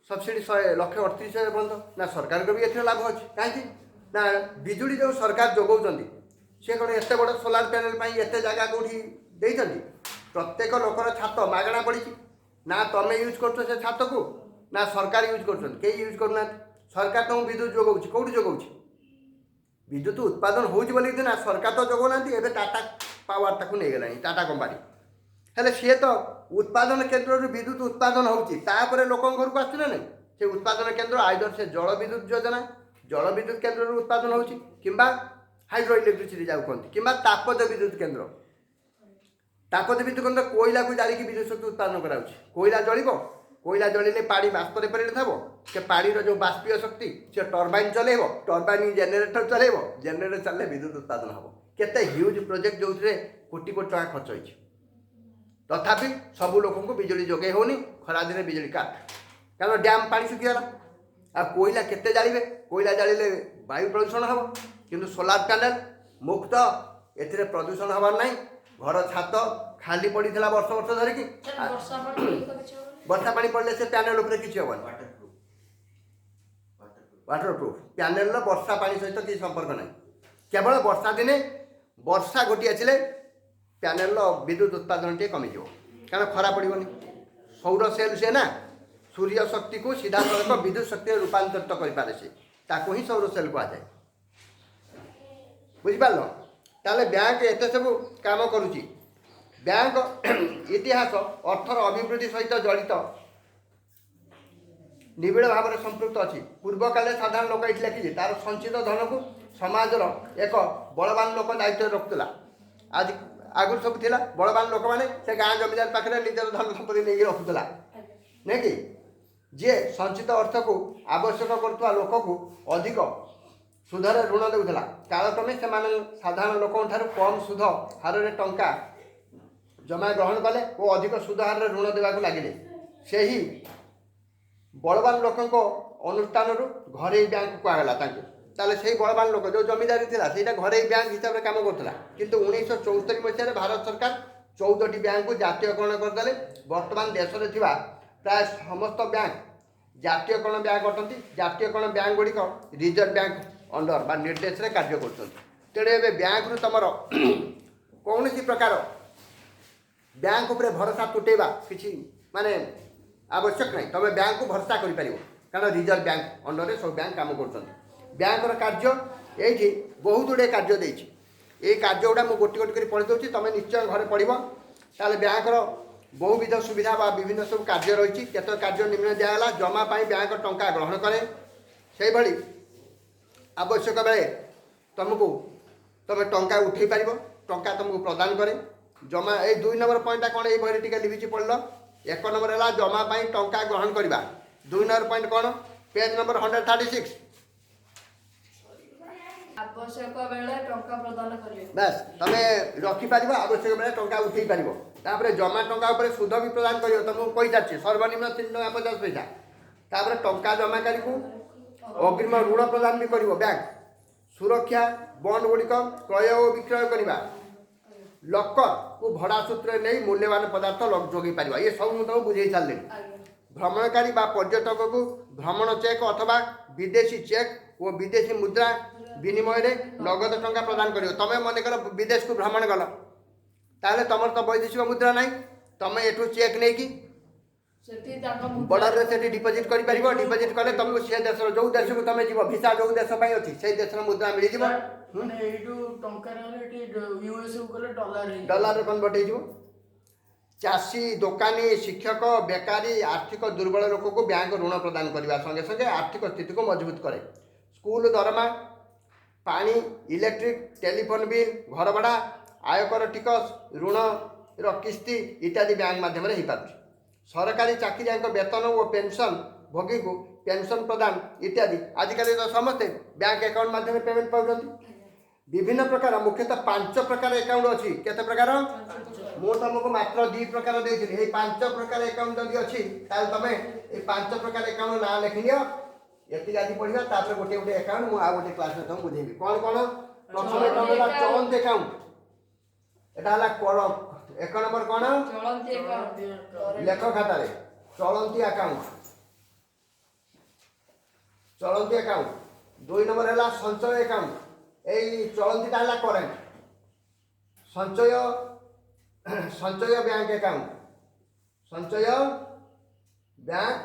सब्सिडी 1,38,000 पर्यंत ना सरकार को भी ये लाभ अच्छे कहीं ना बिजुली जो सरकार जोगाऊँ सी कौन एत बड़ सोलार पैनल एत जगह कौटी देती प्रत्येक लोकर छात मागणा पड़ी ना तुम यूज कर से छात को ना सरकार यूज कर यूज करना सरकार तुमको विद्युत जोगाऊँ कौटी जोगाऊँ विद्युत उत्पादन होना सरकार तो जोगाऊना एवं टाटा पावर ताक नहीं गला टाटा कंपानी हेले सी तो उत्पादन केन्द्र विद्युत उत्पादन होपर लोक घर को आसुना नहीं से उत्पादन केन्द्र आइदर से जल विद्युत योजना जल विद्युत केन्द्र उत्पादन होकिंबा हाइड्रो इलेक्ट्रिसिटी जाऊ कहते कि तापज विद्युत केन्द्र तापज विद्युत केन्द्र कोईला को जालिकी विद्युत शक्ति उत्पादन कराऊँ कोईला जलिब कोईला जलिले पानी बाष्पर परिणत हो से पानीर जो बाष्पीय शक्ति से टर्बाइन चलेब टर्बाइन जेनेरेटर चलेब जेनेरेटर चलने विद्युत उत्पादन हम केते ह्यूज प्रोजेक्ट जो कोटी कोटी टका खर्च होती तथापि सब लोक को बिजली जोगे होनी खरा दिन बिजली काट कारण डैम पानी सुखीगला आ कोईला केते जालिबे कोईला जालिले वायु प्रदूषण हम किंतु सोलार पैनल मुक्त एथिरे प्रदूषण हबार नहीं घर छात खाली पड़ा वर्ष वर्ष धरिकी वर्षा पानी पड़े से पैनल उपर किसी हेन वाटरप्रूफ पैनल वर्षा पानी सहित किसी संपर्क ना केवल वर्षा दिने वर्षा घटी आसिले पैनल विद्युत उत्पादन टे कमिज कारण खरा पड़ोनी सौर सेल से ना सूर्य शक्ति को सीधा सड़क विद्युत शक्ति रूपांतरित करें से ही सौर सेल कहुए बुझिपार ताले बैंक एत सब काम करुच्ची बैंक इतिहास अर्थर अभिवृद्धि सहित जड़ित निबिड़ भाव में संपृक्त अच्छी पूर्व काले साधारण लोक ये लिखी तार संचित धन को समाजर एक बलवान लोक दायित्व रखुला आज आगुरी सब थिला बलवान लोक मैंने से गाँ जमीदार पाखे निजर धन संपत्ति नहीं रखुला नहीं कि जी संचित अर्थ को आवश्यक करुवा लोक को अधिक सुधर ऋण देउथला कालक्रमे से साधारण लोक कम सुध हार टंका जमा ग्रहण कले और अधिक सुध हार ऋण देवाक लगिले से ही बलवान लोक अनुष्ठान घरे बैंक कहला ताले से बलवान लोक जो जमीदारी थिला सेटा घरे बैंक हिसाब से काम करथिला किंतु 1974 मसीह भारत सरकार 14टी बैंक को जातीयकरण करदेले वर्तमान देश में थिबा प्राय समस्त बैंक जातीयकरण बैंक अटंती जातीयकरण बैंक गुड़िक रिजर्व बैंक अंडर बा निर्देश रे कार्य कर तेणु ए बैंक रु तुम कौन प्रकार बैंक उपर भरोसा तुटेबा किसी माने आवश्यक नहीं तुम बैंक को भरोसा कर कारण रिजर्व बैंक अंडर रे सब बैंक काम कर बैंक कार्य ये बहुत गुड़े कार्य देती ये कार्य गुड़ा मुझे गोटी गोटी कर पढ़ी दूसरी तुम निश्चय घर पढ़ ताले बैंकर बहुविध सुविधा बा विभिन्न सब कार्य रही केत कार्य निम्न दिगला जमा बैंक टंका ग्रहण कै से आवश्यक बेले तुमको तुम टंका उठे पार टंका तुमको प्रदान करे जमा ए 2 नंबर पॉइंटा कौन ये बही टिके लिखी पढ़ल 1 नंबर है जमा पाई टंका ग्रहण करवा 2 नंबर पॉइंट कौन पेज नंबर 136 आवश्यक बेले टंका प्रदान करियो बस तुम रखिपार आवश्यक बेले टंका उठे पार तापर जमा टंका उपर सुध भी प्रदान कर तुमको कही सारी सर्वनिम्न 3 टका 50 पैसा तापर टंका जमाकारी को अग्रिम ऋण प्रदान भी कर बैंक सुरक्षा बंड गुड़िक क्रय और विक्रय करवा लकर को भड़ा सूत्र नहीं मूल्यवान पदार्थ जोगे पार ये सब मुझे बुझे सारे भ्रमणकारी पर्यटक को भ्रमण चेक अथवा विदेशी चेक और विदेशी मुद्रा विनिमय नगद टंका प्रदान कर तुम मन कर विदेश को भ्रमण गल ताले तुम तो वैदेशिक मुद्रा ना तुम एठू चेक नहीं कि बॉर्डर से डिपोजिट कर डिपोजिट कले तुमको से देश जो देश को तुम जीव भिसा जो देश अच्छी से देश मुद्रा मिल डॉलर कन्वर्ट हो चाषी दोकानी शिक्षक बेकारी आर्थिक दुर्बल लोक को बैंक ऋण प्रदान करने संगे संगे आर्थिक स्थिति को मजबूत करे स्कूल दरमा पानी इलेक्ट्रिक टेलीफोन बिल घर भड़ा आयकर टिकस ऋण किस्ती इत्यादि बैंक माध्यम हो पार सरकारी चाकरिया वेतन और पेंशन भोगी को पेंशन प्रदान इत्यादि आजिकल तो समस्ते बैंक अकाउंट माध्यम पेमेंट पाँच विभिन्न प्रकार मुख्यतः 5 प्रकार अकाउंट अच्छी केते प्रकार मु तुमको मात्र 2 प्रकार देती ये 5 प्रकार अकाउंट जब अच्छी तुम ये 5 प्रकार अकाउंट ना लिखि नियो ये आज पढ़ा तापर गोटे गोटे अकाउंट मुझे आउ गोटे क्लास में तुम बुझेबी कौन कौन प्रथम तुम चलंत अकाउंट एटा हला 1 नंबर कौन चलंती अकाउंट लेख खाता चलंती अकाउंट 2 नंबर है संचय अकाउंट यही चलंतीटा है करेन्ट संचय बैंक अकाउंट संचय बैंक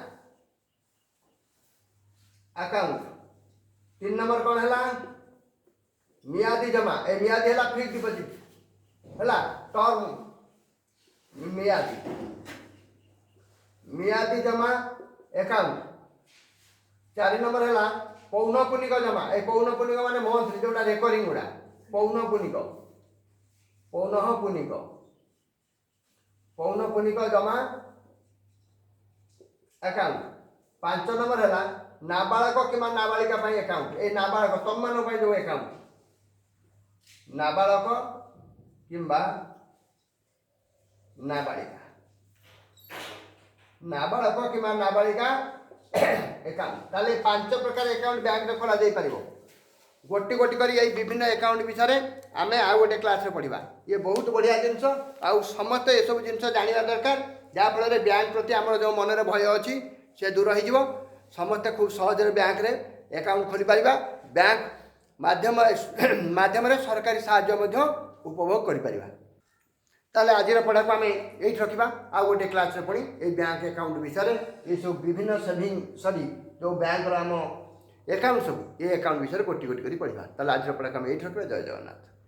अकाउंट 3 नंबर कौन है मियादी जमा ए मियादी है फिक्स डिपोजिट है टर्म मियादी जमा अकाउंट 4 नंबर है पौनपुनिक जमा ए पौनपुनिक माने मंथली जोटा रेकरिंग गुड़ा पौनपुनिक जमा अकाउंट 5 नंबर है नाबालक कि नाबालिका अकाउंट ए नाबालक तुम मान जो अकाउंट नाबालक कि नाबालक कि नाबालिका अकाउंट ताले 5 प्रकार अकाउंट बैंक में खोला जाई परिबो गोटी गोटी करी ये विभिन्न अकाउंट विषय आम आउ गोटे क्लास में पढ़ा ये बहुत बढ़िया जिनस आउ समस्त ये सब जिन जाना दरकार जहाँफल बैंक प्रति आम जो मनरे भय अच्छी से दूर हो समस्ते खूब सहज बैंक रे अकाउंट खोली पार बैंक माध्यम सरकारी साहाय्य उपभोग कर ताले आज पढ़ा को आम ये रखा आउ गोटे क्लास में पढ़ी ये बैंक अकाउंट विषय ये सब विभिन्न सेविंग सरी जो बैंक आम अकाउंट सब ये अकाउंट विषय गोटी गोटी कर पढ़ा ताले आज पढ़ा को आम ये रखा जय जगन्नाथ।